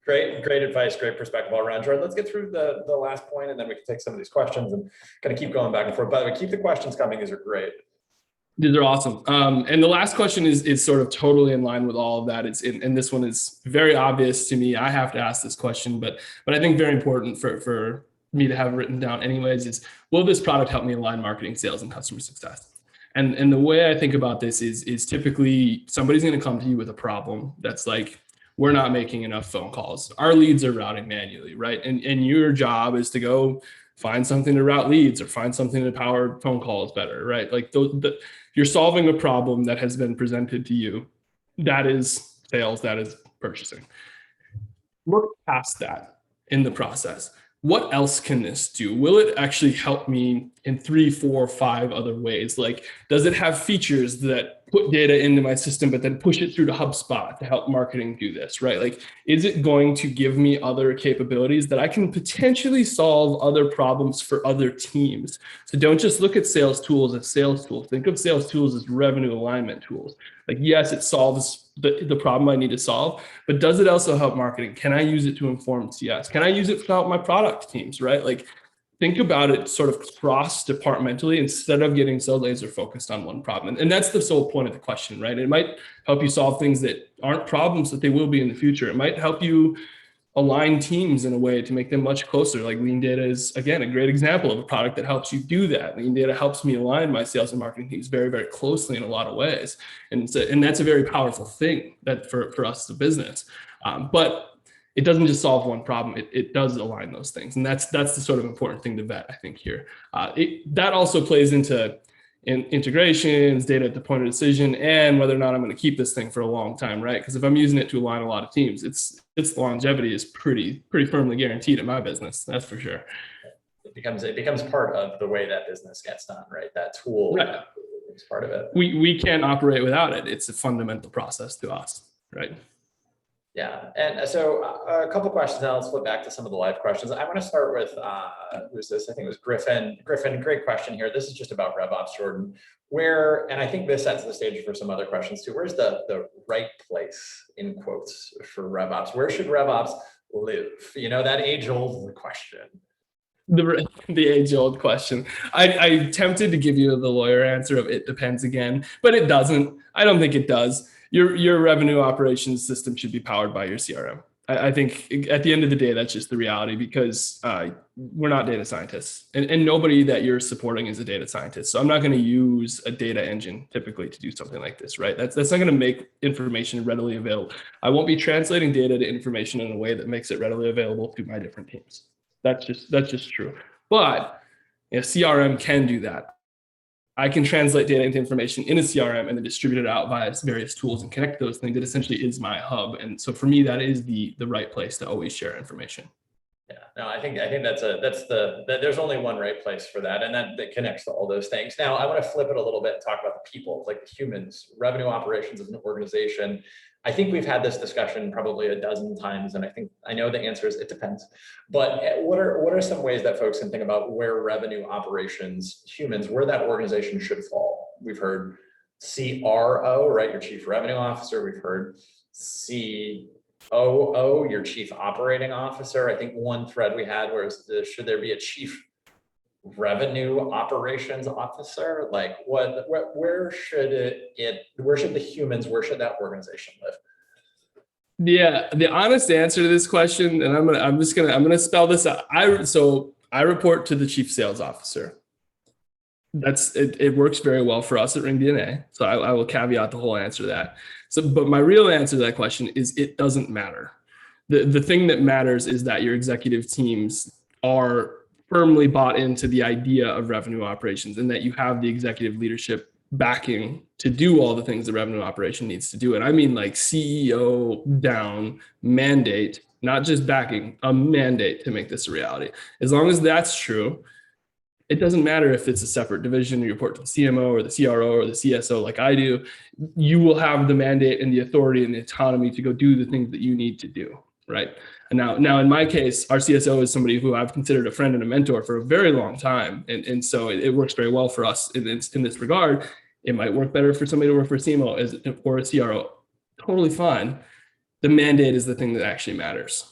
Great advice, great perspective all around. Jordan, let's get through the last point, and then we can take some of these questions and kind of keep going back and forth. By the way, keep the questions coming. These are great. These are awesome. And the last question is sort of totally in line with all of that. And this one is very obvious to me. I have to ask this question, but I think very important for me to have written down anyways is, will this product help me align marketing, sales, and customer success? And the way I think about this is typically somebody's going to come to you with a problem that's like, we're not making enough phone calls. Our leads are routing manually, right? And your job is to go find something to route leads or find something to power phone calls better, right? Like you're solving a problem that has been presented to you. That is sales, that is purchasing. Look past that in the process. What else can this do? Will it actually help me in 3, 4, 5 other ways? Like, does it have features that put data into my system, but then push it through to HubSpot to help marketing do this, right? Like, is it going to give me other capabilities that I can potentially solve other problems for other teams? So don't just look at sales tools as sales tools. Think of sales tools as revenue alignment tools. Like, yes, it solves the problem I need to solve, but does it also help marketing? Can I use it to inform CS? Can I use it to help my product teams, right? Like, think about it sort of cross-departmentally instead of getting so laser focused on one problem. And that's the sole point of the question, right? It might help you solve things that aren't problems that they will be in the future. It might help you align teams in a way to make them much closer. Like Lean Data is, again, a great example of a product that helps you do that. Lean Data helps me align my sales and marketing teams very, very closely in a lot of ways. And that's a very powerful thing that for us as a business. But it doesn't just solve one problem. It does align those things. And that's the sort of important thing to vet, I think, here. That also plays into integrations, data at the point of decision, and whether or not I'm going to keep this thing for a long time, right? Because if I'm using it to align a lot of teams, its longevity is pretty firmly guaranteed in my business. That's for sure. It becomes part of the way that business gets done, right? That tool is part of it. We can't operate without it. It's a fundamental process to us, right? Yeah, and so a couple questions now. Let's flip back to some of the live questions. I want to start with who's this? I think it was Griffin. Griffin, great question here. This is just about RevOps, Jordan. Where, and I think this sets the stage for some other questions too. Where's the right place in quotes for RevOps? Where should RevOps live? You know, that age-old question. The age-old question. I tempted to give you the lawyer answer of it depends again, but it doesn't. I don't think it does. Your revenue operations system should be powered by your CRM. I think at the end of the day, that's just the reality, because we're not data scientists, and nobody that you're supporting is a data scientist. So I'm not going to use a data engine typically to do something like this, right? That's not going to make information readily available. I won't be translating data to information in a way that makes it readily available to my different teams. That's just true. But CRM can do that. I can translate data into information in a CRM and then distribute it out via various tools and connect those things. That essentially is my hub. And so for me, that is the right place to always share information. Yeah, no, I think there's only one right place for that, and that connects to all those things. Now, I want to flip it a little bit and talk about the people, like the humans, revenue operations of an organization. I think we've had this discussion probably a dozen times, and I know the answer is it depends. But what are some ways that folks can think about where revenue operations, humans, where that organization should fall? We've heard CRO, right, your chief revenue officer. We've heard COO, your chief operating officer. I think one thread we had was should there be a chief revenue operations officer? Like where should that organization live? Yeah, the honest answer to this question, and I'm gonna spell this out. I report to the chief sales officer. It works very well for us at ringDNA. So I will caveat the whole answer to that. But my real answer to that question is it doesn't matter. The thing that matters is that your executive teams are firmly bought into the idea of revenue operations, and that you have the executive leadership backing to do all the things the revenue operation needs to do. And I mean like CEO down mandate, not just backing, a mandate to make this a reality. As long as that's true, it doesn't matter if it's a separate division, you report to the CMO or the CRO or the CSO like I do, you will have the mandate and the authority and the autonomy to go do the things that you need to do, right? And now in my case, our CSO is somebody who I've considered a friend and a mentor for a very long time. And so it works very well for us in this regard. It might work better for somebody to work for a CMO or a CRO. Totally fine. The mandate is the thing that actually matters.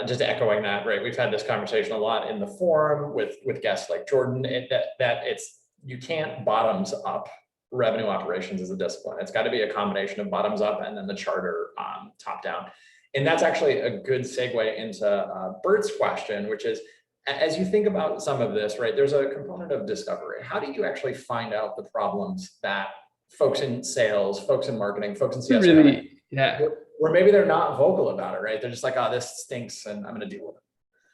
Just echoing that, right? We've had this conversation a lot in the forum with guests like Jordan, you can't bottoms up revenue operations as a discipline. It's got to be a combination of bottoms up and then the charter top down. And that's actually a good segue into Bert's question, which is, as you think about some of this, right, there's a component of discovery. How do you actually find out the problems that folks in sales, folks in marketing, folks in CS, where maybe they're not vocal about it, right? They're just like, oh, this stinks and I'm going to deal with it.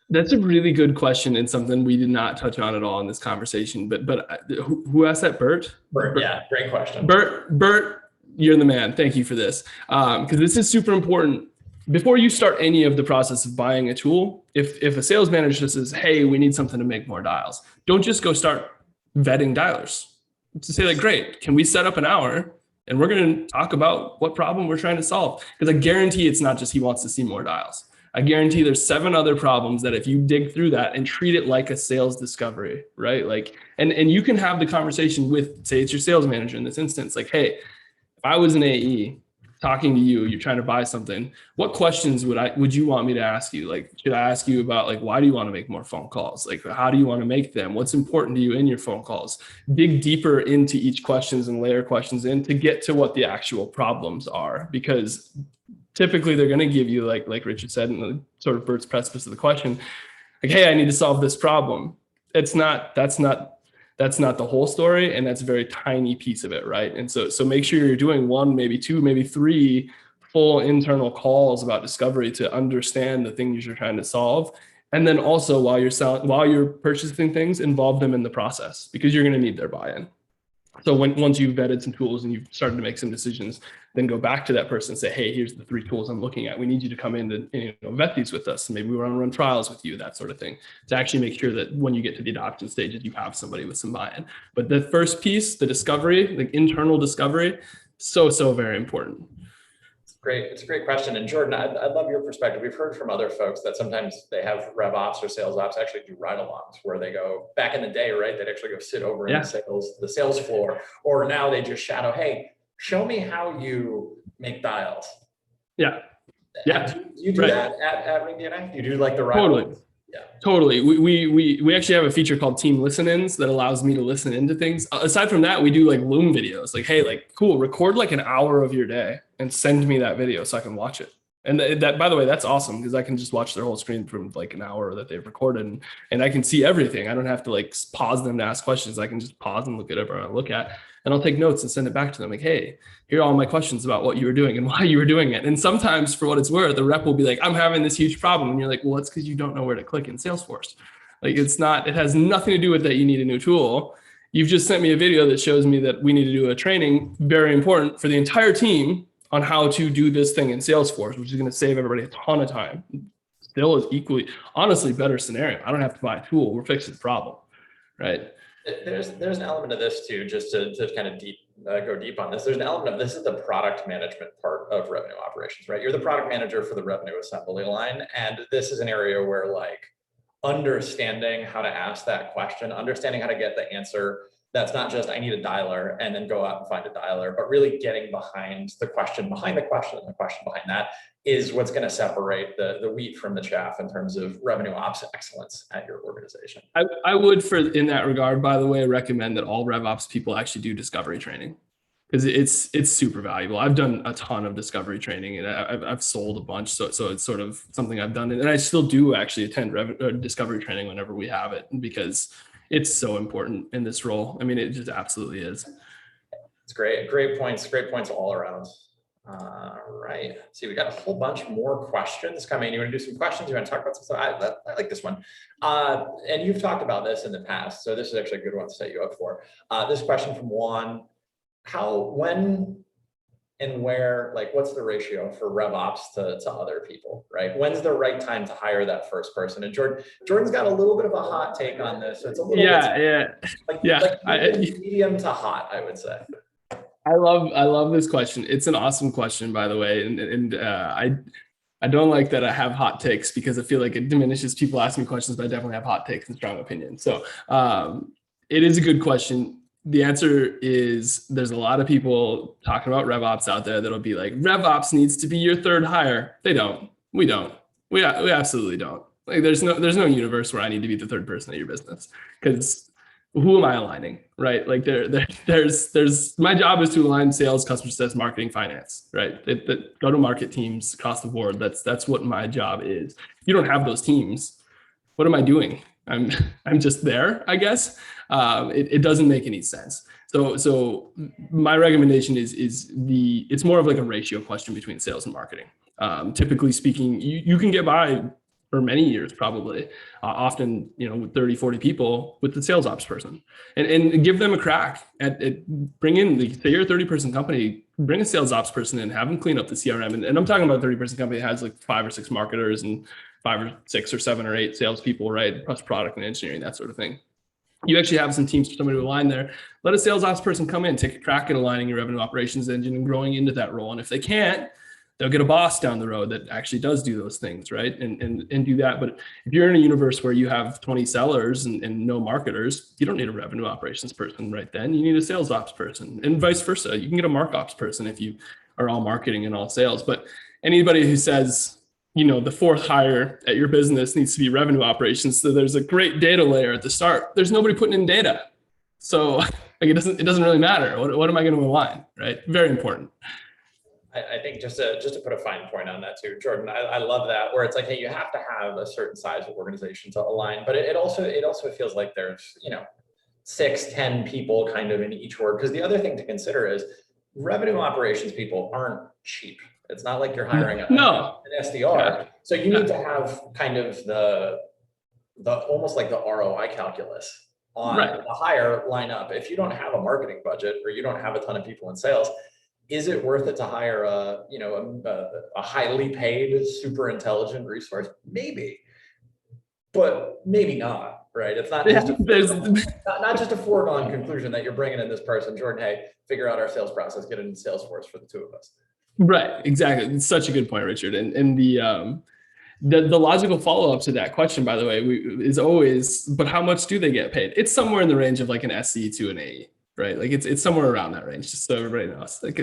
That's a really good question, and something we did not touch on at all in this conversation. But who asked that? Bert? Bert, yeah, great question. Bert, you're the man. Thank you for this, because this is super important. Before you start any of the process of buying a tool, if a sales manager says, hey, we need something to make more dials, don't just go start vetting dialers. To say like, great, can we set up an hour and we're going to talk about what problem we're trying to solve? Because I guarantee it's not just he wants to see more dials. I guarantee there's 7 other problems that if you dig through that and treat it like a sales discovery, right? Like, and you can have the conversation with, say it's your sales manager in this instance, like, hey, if I was an AE talking to you, you're trying to buy something, what questions would you want me to ask you? Like, should I ask you about like, why do you want to make more phone calls? Like, how do you want to make them? What's important to you in your phone calls? Dig deeper into each questions and layer questions in to get to what the actual problems are, because typically they're going to give you, like Richard said, in the sort of bird's precipice of the question, like, hey, I need to solve this problem. That's not the whole story, and that's a very tiny piece of it, right? And so make sure you're doing 1, maybe 2, maybe 3 full internal calls about discovery to understand the things you're trying to solve. And then also while you're purchasing things, involve them in the process, because you're going to need their buy-in. So once you've vetted some tools and you've started to make some decisions, then go back to that person and say, hey, here's the 3 tools I'm looking at. We need you to come in and vet these with us. Maybe we want to run trials with you, that sort of thing, to actually make sure that when you get to the adoption stages, you have somebody with some buy-in. But the first piece, the discovery, the internal discovery, so very important. Great. It's a great question. And Jordan, I'd love your perspective. We've heard from other folks that sometimes they have RevOps or sales ops actually do ride-alongs where they go back in the day, right? They'd actually go sit over in the sales floor, or now they just shadow, hey, show me how you make dials. Yeah. Do you do that at ringDNA? Do you do like the ride? Totally. Yeah. Totally. We actually have a feature called Team Listen-ins that allows me to listen into things. Aside from that, we do like Loom videos. Like, hey, like, cool, record like an hour of your day and send me that video so I can watch it. And that, by the way, that's awesome, because I can just watch their whole screen from like an hour that they've recorded, and I can see everything. I don't have to like pause them to ask questions. I can just pause and look at whatever I look at, and I'll take notes and send it back to them. Like, hey, here are all my questions about what you were doing and why you were doing it. And sometimes, for what it's worth, the rep will be like, I'm having this huge problem. And you're like, well, it's because you don't know where to click in Salesforce. Like, it has nothing to do with that you need a new tool. You've just sent me a video that shows me that we need to do a training, very important for the entire team, on how to do this thing in Salesforce, which is going to save everybody a ton of time. Still is equally, honestly, better scenario. I don't have to buy a tool. We're fixing the problem, right? There's an element of this too, just to kind of go deep on this. There's an element of this is the product management part of revenue operations, right? You're the product manager for the revenue assembly line. And this is an area where like understanding how to ask that question, understanding how to get the answer. That's not just, I need a dialer and then go out and find a dialer, but really getting behind the question behind the question and the question behind that is what's going to separate the wheat from the chaff in terms of revenue ops excellence at your organization. I would, in that regard, by the way, recommend that all RevOps people actually do discovery training, because it's super valuable. I've done a ton of discovery training, and I've sold a bunch. So it's sort of something I've done. And I still do actually attend discovery training whenever we have it, because it's so important in this role. I mean, it just absolutely is. It's great. Great points all around. Right. See, we got a whole bunch more questions coming. You want to do some questions? You want to talk about some stuff? I like this one. And you've talked about this in the past, so this is actually a good one to set you up for. This question from Juan: when and where, like, what's the ratio for RevOps to other people, right? When's the right time to hire that first person? And Jordan's got a little bit of a hot take on this. So it's a little like medium to hot, I would say. I love this question. It's an awesome question, by the way. And I don't like that I have hot takes, because I feel like it diminishes people asking me questions, but I definitely have hot takes and strong opinions. So it is a good question. The answer is there's a lot of people talking about RevOps out there that'll be like, RevOps needs to be your third hire. They don't. We don't. We absolutely don't. Like, there's no universe where I need to be the third person at your business, because who am I aligning, right? Like there's my job is to align sales, customer success, marketing, finance, right? The go-to-market teams across the board. That's what my job is. If you don't have those teams, what am I doing? I'm just there, I guess. It doesn't make any sense. So my recommendation is it's more of like a ratio question between sales and marketing. Typically speaking, you can get by for many years, probably, often, with 30, 40 people with the sales ops person, and give them a crack at bring in say you're a 30-person company, bring a sales ops person in, have them clean up the CRM. And I'm talking about a 30-person company that has like 5 or 6 marketers and 5 or 6 or 7 or 8 salespeople, right? Plus product and engineering, that sort of thing. You actually have some teams for somebody to align there. Let a sales ops person come in, take a crack at aligning your revenue operations engine and growing into that role. And if they can't, they'll get a boss down the road that actually does do those things, right? And do that. But if you're in a universe where you have 20 sellers and no marketers, you don't need a revenue operations person right then. You need a sales ops person, and vice versa. You can get a mark ops person if you are all marketing and all sales. But anybody who says, the fourth hire at your business needs to be revenue operations, so there's a great data layer at the start, there's nobody putting in data. So like it doesn't really matter. What am I going to align, right? Very important. I think just to put a fine point on that too, Jordan, I love that, where it's like, hey, you have to have a certain size of organization to align, but it also feels like there's, 6-10 people kind of in each org. Because the other thing to consider is revenue operations people aren't cheap. It's not like you're hiring an SDR. So you need to have kind of the almost like the ROI calculus on the hire lineup. If you don't have a marketing budget or you don't have a ton of people in sales, is it worth it to hire a highly paid, super intelligent resource? Maybe, but maybe not. Right? It's not just not just a foregone conclusion that you're bringing in this person, Jordan. Hey, figure out our sales process, get into Salesforce for the two of us. Right. Exactly. It's such a good point, Richard. And the logical follow-up to that question, by the way, is always, but how much do they get paid? It's somewhere in the range of like an SE to an AE, right? Like it's somewhere around that range, just so everybody knows. Like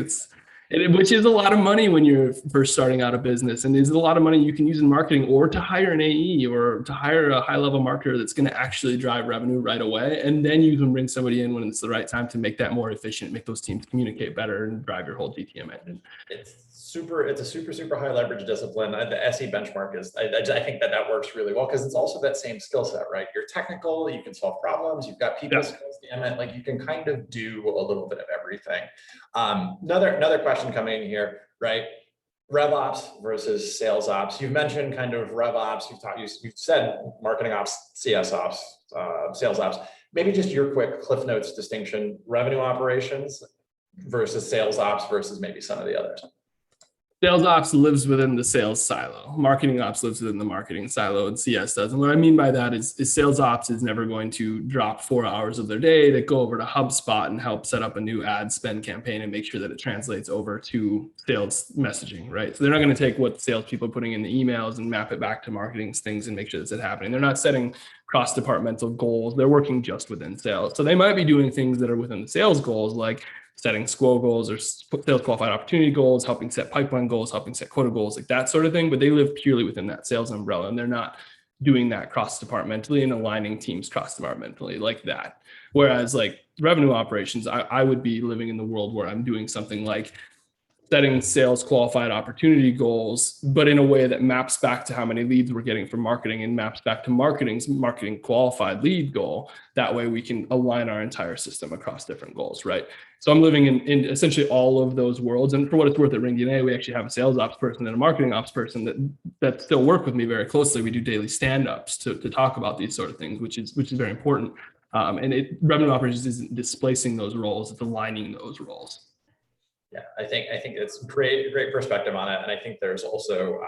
which is a lot of money when you're first starting out a business, and is a lot of money you can use in marketing, or to hire an AE, or to hire a high-level marketer that's going to actually drive revenue right away, and then you can bring somebody in when it's the right time to make that more efficient, make those teams communicate better, and drive your whole GTM engine. It's a super high leverage discipline. The SE benchmark is, I think that works really well, because it's also that same skill set, right? You're technical, you can solve problems, you've got people skills, damn it, like you can kind of do a little bit of everything. Another question coming in here, right? RevOps versus sales ops. You've mentioned kind of RevOps. You've said marketing ops, CS ops, sales ops. Maybe just your quick Cliff Notes distinction: revenue operations versus sales ops versus maybe some of the others. Sales ops lives within the sales silo. Marketing ops lives within the marketing silo, and CS does. And what I mean by that is sales ops is never going to drop 4 hours of their day to go over to HubSpot and help set up a new ad spend campaign and make sure that it translates over to sales messaging, right? So they're not going to take what salespeople are putting in the emails and map it back to marketing things and make sure that's happening. They're not setting cross-departmental goals. They're working just within sales. So they might be doing things that are within the sales goals, like setting SQO goals or sales qualified opportunity goals, helping set pipeline goals, helping set quota goals, like that sort of thing. But they live purely within that sales umbrella, and they're not doing that cross-departmentally and aligning teams cross-departmentally like that. Whereas like revenue operations, I would be living in the world where I'm doing something like setting sales qualified opportunity goals, but in a way that maps back to how many leads we're getting from marketing and maps back to marketing's marketing qualified lead goal. That way we can align our entire system across different goals, right? So I'm living in essentially all of those worlds. And for what it's worth, at ringDNA, we actually have a sales ops person and a marketing ops person that still work with me very closely. We do daily stand-ups to talk about these sort of things, which is very important. And revenue operations isn't displacing those roles, it's aligning those roles. Yeah, I think it's great perspective on it. And I think there's also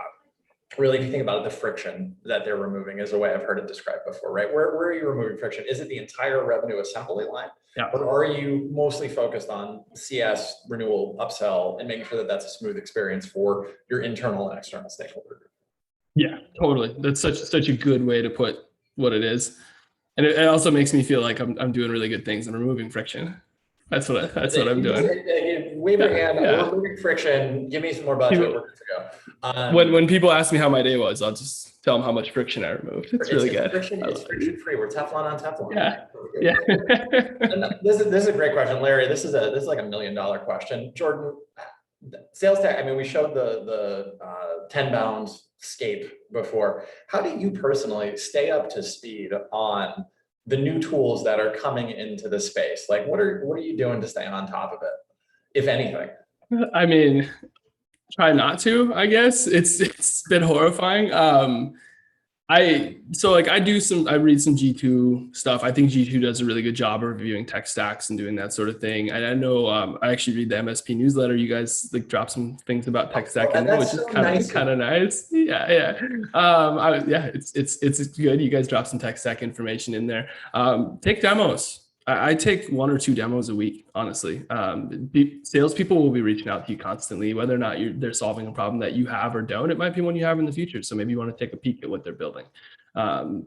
really, if you think about it, the friction that they're removing is a way I've heard it described before, right? Where are you removing friction? Is it the entire revenue assembly line? Yeah. Or are you mostly focused on CS, renewal, upsell, and making sure that that's a smooth experience for your internal and external stakeholders? Yeah, totally. That's such a good way to put what it is. And it also makes me feel like I'm doing really good things and removing friction. That's what I'm doing. Wave your hand. We're removing friction. Give me some more budget. We're good to go. When people ask me how my day was, I'll just tell them how much friction I removed. It's really good. It's friction free. We're Teflon on Teflon. Yeah. And this is a great question, Larry. This is like $1 million question. Jordan, sales tech. I mean, we showed the 10 bound scape before. How do you personally stay up to speed on the new tools that are coming into the space? Like, what are you doing to stay on top of it, if anything? I mean, try not to, I guess. It's been horrifying. I read some G2 stuff. I think G2 does a really good job of reviewing tech stacks and doing that sort of thing. And I know I actually read the MSP newsletter. You guys like drop some things about tech stack in there, which is kind of nice. Yeah. It's good. You guys drop some tech stack information in there. Take demos. I take 1 or 2 demos a week, honestly. Salespeople will be reaching out to you constantly, whether or not they're solving a problem that you have or don't. It might be one you have in the future. So maybe you want to take a peek at what they're building. And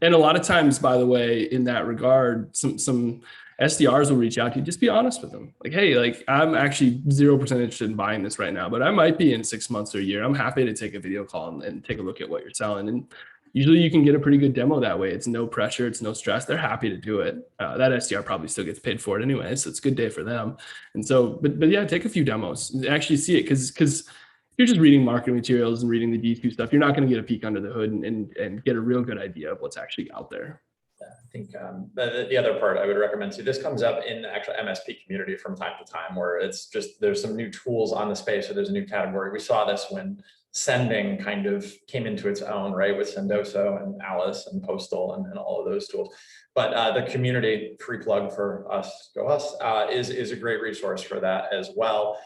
a lot of times, by the way, in that regard, some SDRs will reach out to you. Just be honest with them. Like, hey, like I'm actually 0% interested in buying this right now, but I might be in 6 months or a year. I'm happy to take a video call and take a look at what you're selling. And Usually you can get a pretty good demo that way. It's no pressure, it's no stress. They're happy to do it. That SDR probably still gets paid for it anyway, so it's a good day for them. And so, but yeah, take a few demos and actually see it, because if you're just reading marketing materials and reading the D2 stuff, you're not going to get a peek under the hood and get a real good idea of what's actually out there. I think the other part I would recommend too, this comes up in the actual MSP community from time to time, where it's just, there's some new tools on the space, or there's a new category. We saw this when sending kind of came into its own, right, with Sendoso and Alice and Postal and all of those tools. But the community, free plug for us, go us, is a great resource for that as well.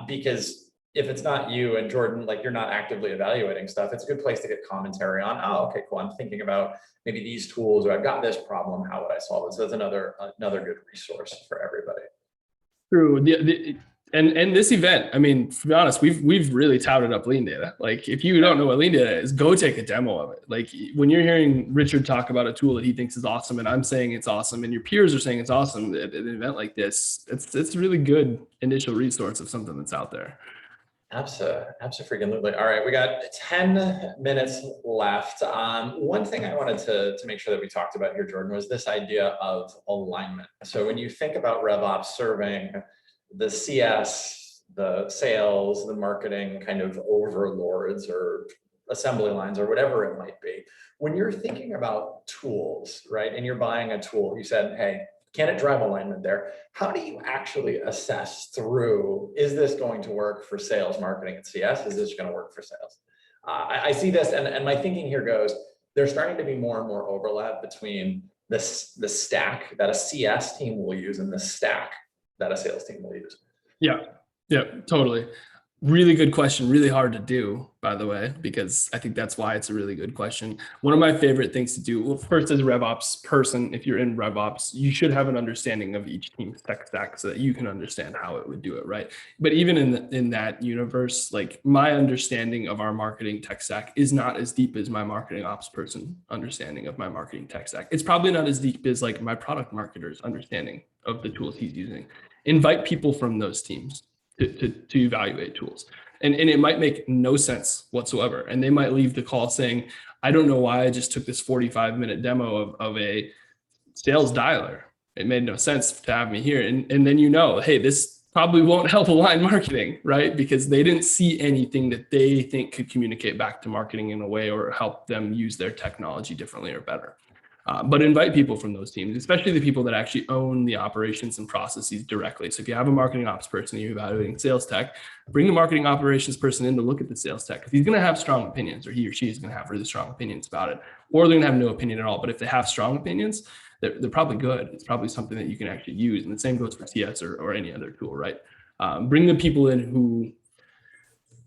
Because if it's not you and Jordan, like you're not actively evaluating stuff, it's a good place to get commentary on, oh, okay, cool, I'm thinking about maybe these tools, or I've got this problem, how would I solve it? So that's another good resource for everybody. True. And this event, I mean, to be honest, we've really touted up lean data. Like, if you don't know what lean data is, go take a demo of it. Like, when you're hearing Richard talk about a tool that he thinks is awesome, and I'm saying it's awesome, and your peers are saying it's awesome at an event like this, it's a really good initial resource of something that's out there. Absolutely. All right, we got 10 minutes left. One thing I wanted to make sure that we talked about here, Jordan, was this idea of alignment. So when you think about RevOps serving the CS, the sales, the marketing kind of overlords or assembly lines or whatever it might be, when you're thinking about tools, right, and you're buying a tool, you said, hey, can it drive alignment there? How do you actually assess through, is this going to work for sales, marketing, and CS? Is this going to work for sales? I see this, and my thinking here goes, there's starting to be more and more overlap between the stack that a CS team will use and the stack that a sales team will use. Yeah, totally. Really good question. Really hard to do, by the way, because I think that's why it's a really good question. One of my favorite things to do, well, first, as a RevOps person, if you're in RevOps, you should have an understanding of each team's tech stack so that you can understand how it would do it, right? But even in that universe, like, my understanding of our marketing tech stack is not as deep as my marketing ops person understanding of my marketing tech stack. It's probably not as deep as like my product marketer's understanding of the tools he's using. Invite people from those teams to evaluate tools. And it might make no sense whatsoever. And they might leave the call saying, I don't know why I just took this 45-minute demo of a sales dialer. It made no sense to have me here. And then, hey, this probably won't help align marketing, right? Because they didn't see anything that they think could communicate back to marketing in a way or help them use their technology differently or better. But invite people from those teams, especially the people that actually own the operations and processes directly. So if you have a marketing ops person, you're evaluating sales tech, bring the marketing operations person in to look at the sales tech. If he's going to have strong opinions, or he or she is going to have really strong opinions about it, or they're going to have no opinion at all. But if they have strong opinions, they're probably good. It's probably something that you can actually use. And the same goes for CS or any other tool, right? Bring the people in who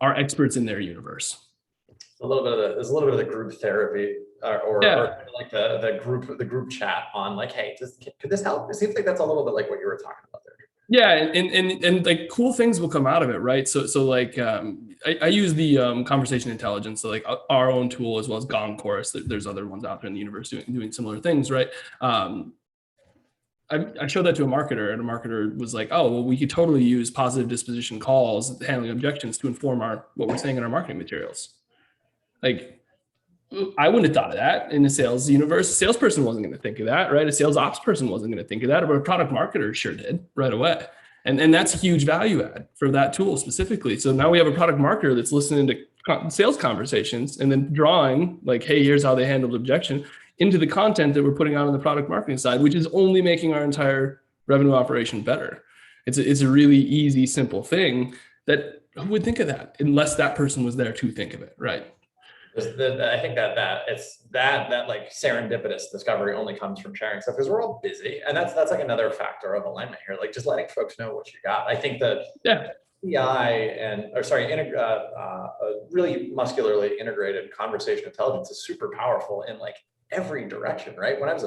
are experts in their universe. There's a little bit of the group therapy or like the group chat on like, hey, could this help? It seems like that's a little bit like what you were talking about there. Yeah, and like cool things will come out of it, right? So like I use the conversation intelligence, so like our own tool, as well as Gong Chorus. There's other ones out there in the universe doing similar things, right? I showed that to a marketer, and a marketer was like, oh, well, we could totally use positive disposition calls, handling objections to inform what we're saying in our marketing materials. Like, I wouldn't have thought of that in the sales universe. A salesperson wasn't going to think of that, right? A sales ops person wasn't going to think of that, but a product marketer sure did right away. And that's a huge value add for that tool specifically. So now we have a product marketer that's listening to sales conversations and then drawing like, hey, here's how they handled objection into the content that we're putting out on the product marketing side, which is only making our entire revenue operation better. It's a really easy, simple thing that who would think of that unless that person was there to think of it, right? I think that it's that like serendipitous discovery only comes from sharing stuff because we're all busy, and that's like another factor of alignment here. Like just letting folks know what you got. I think that really muscularly integrated conversation intelligence is super powerful in like every direction, right? When I was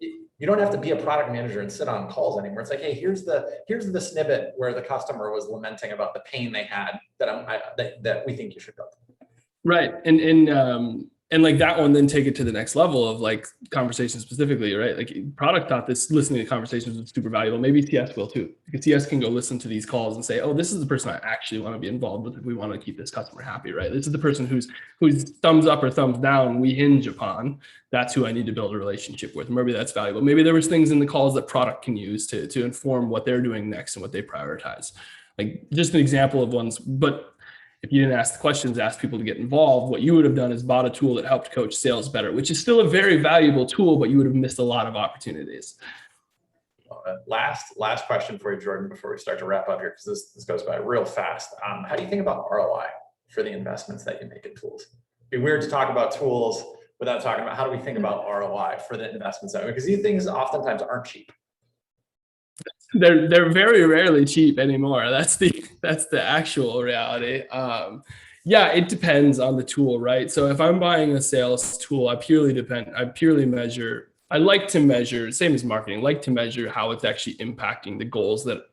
you don't have to be a product manager and sit on calls anymore. It's like, hey, here's the snippet where the customer was lamenting about the pain they had that we think you should go through. Right. And And like that one, then take it to the next level of like conversation specifically, right? Like product thought this listening to conversations was super valuable. Maybe TS will too. Because TS can go listen to these calls and say, oh, this is the person I actually want to be involved with if we want to keep this customer happy, right? This is the person whose thumbs up or thumbs down we hinge upon. That's who I need to build a relationship with. Maybe that's valuable. Maybe there was things in the calls that product can use to inform what they're doing next and what they prioritize. Like just an example of ones, but if you didn't ask the questions, ask people to get involved, what you would have done is bought a tool that helped coach sales better, which is still a very valuable tool, but you would have missed a lot of opportunities. Last question for you, Jordan, before we start to wrap up here, because this goes by real fast. How do you think about ROI for the investments that you make in tools? It'd be weird to talk about tools without talking about how do we think about ROI for the investments that we, because these things oftentimes aren't cheap. They're very rarely cheap anymore. That's the actual reality. Yeah, it depends on the tool, right? So if I'm buying a sales tool, I like to measure, same as marketing, like to measure how it's actually impacting the goals that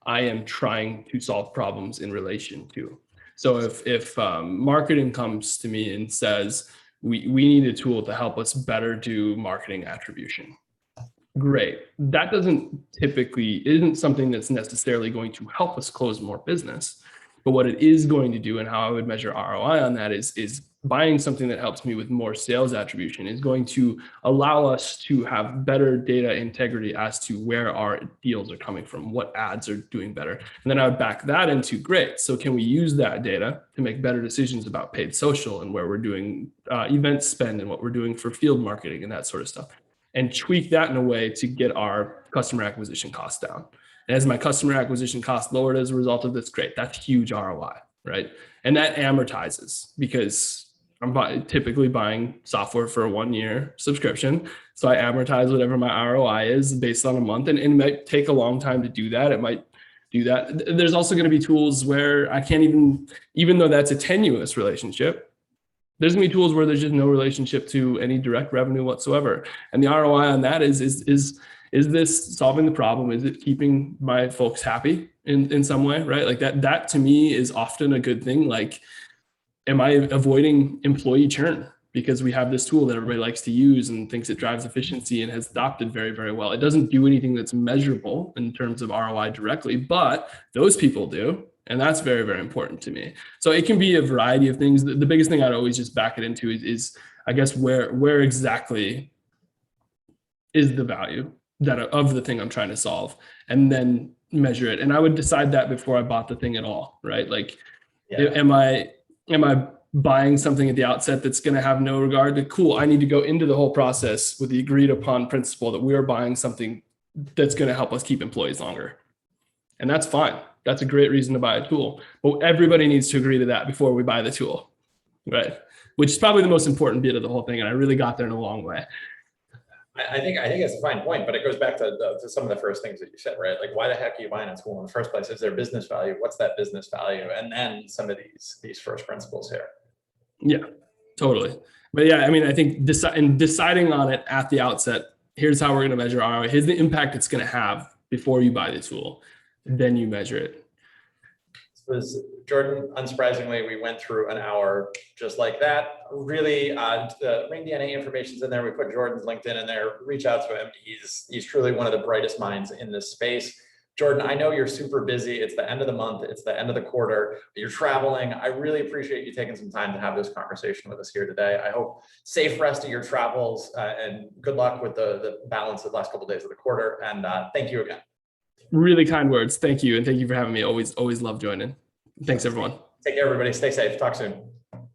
I am trying to solve problems in relation to. So if marketing comes to me and says, we need a tool to help us better do marketing attribution. Great. That isn't something that's necessarily going to help us close more business. But what it is going to do and how I would measure ROI on that is buying something that helps me with more sales attribution is going to allow us to have better data integrity as to where our deals are coming from, what ads are doing better. And then I would back that into great. So can we use that data to make better decisions about paid social and where we're doing event spend and what we're doing for field marketing and that sort of stuff, and tweak that in a way to get our customer acquisition costs down. And as my customer acquisition cost lowered as a result of this, great, that's huge ROI, right? And that amortizes because I'm typically buying software for a 1-year subscription. So I amortize whatever my ROI is based on a month, and it might take a long time to do that. It might do that. There's also going to be tools where I can't even though that's a tenuous relationship, there's gonna be tools where there's just no relationship to any direct revenue whatsoever. And the ROI on that is this solving the problem? Is it keeping my folks happy in some way, right? Like that to me is often a good thing. Like, am I avoiding employee churn because we have this tool that everybody likes to use and thinks it drives efficiency and has adopted very, very well? It doesn't do anything that's measurable in terms of ROI directly, but those people do. And that's very, very important to me. So it can be a variety of things. The biggest thing I'd always just back it into is I guess, where exactly is the value of the thing I'm trying to solve, and then measure it. And I would decide that before I bought the thing at all, right? Like, am I buying something at the outset that's going to have no regard to, cool, I need to go into the whole process with the agreed upon principle that we are buying something that's going to help us keep employees longer. And that's fine. That's a great reason to buy a tool. But everybody needs to agree to that before we buy the tool, right? Which is probably the most important bit of the whole thing. And I really got there in a long way. I think it's a fine point, but it goes back to some of the first things that you said, right? Like, why the heck are you buying a tool in the first place? Is there business value? What's that business value? And then some of these first principles here. Yeah, totally. But yeah, I mean, I think deciding on it at the outset, here's how we're going to measure ROI. Here's the impact it's going to have before you buy the tool. Then you measure it. Jordan, unsurprisingly, we went through an hour just like that. Really, the ringDNA information's in there. We put Jordan's LinkedIn in there. Reach out to him. He's truly one of the brightest minds in this space. Jordan, I know you're super busy. It's the end of the month. It's the end of the quarter. You're traveling. I really appreciate you taking some time to have this conversation with us here today. I hope safe rest of your travels and good luck with the balance of the last couple of days of the quarter. And thank you again. Really kind words. Thank you. And thank you for having me. Always love joining. Thanks, everyone. Take care, everybody. Stay safe. Talk soon.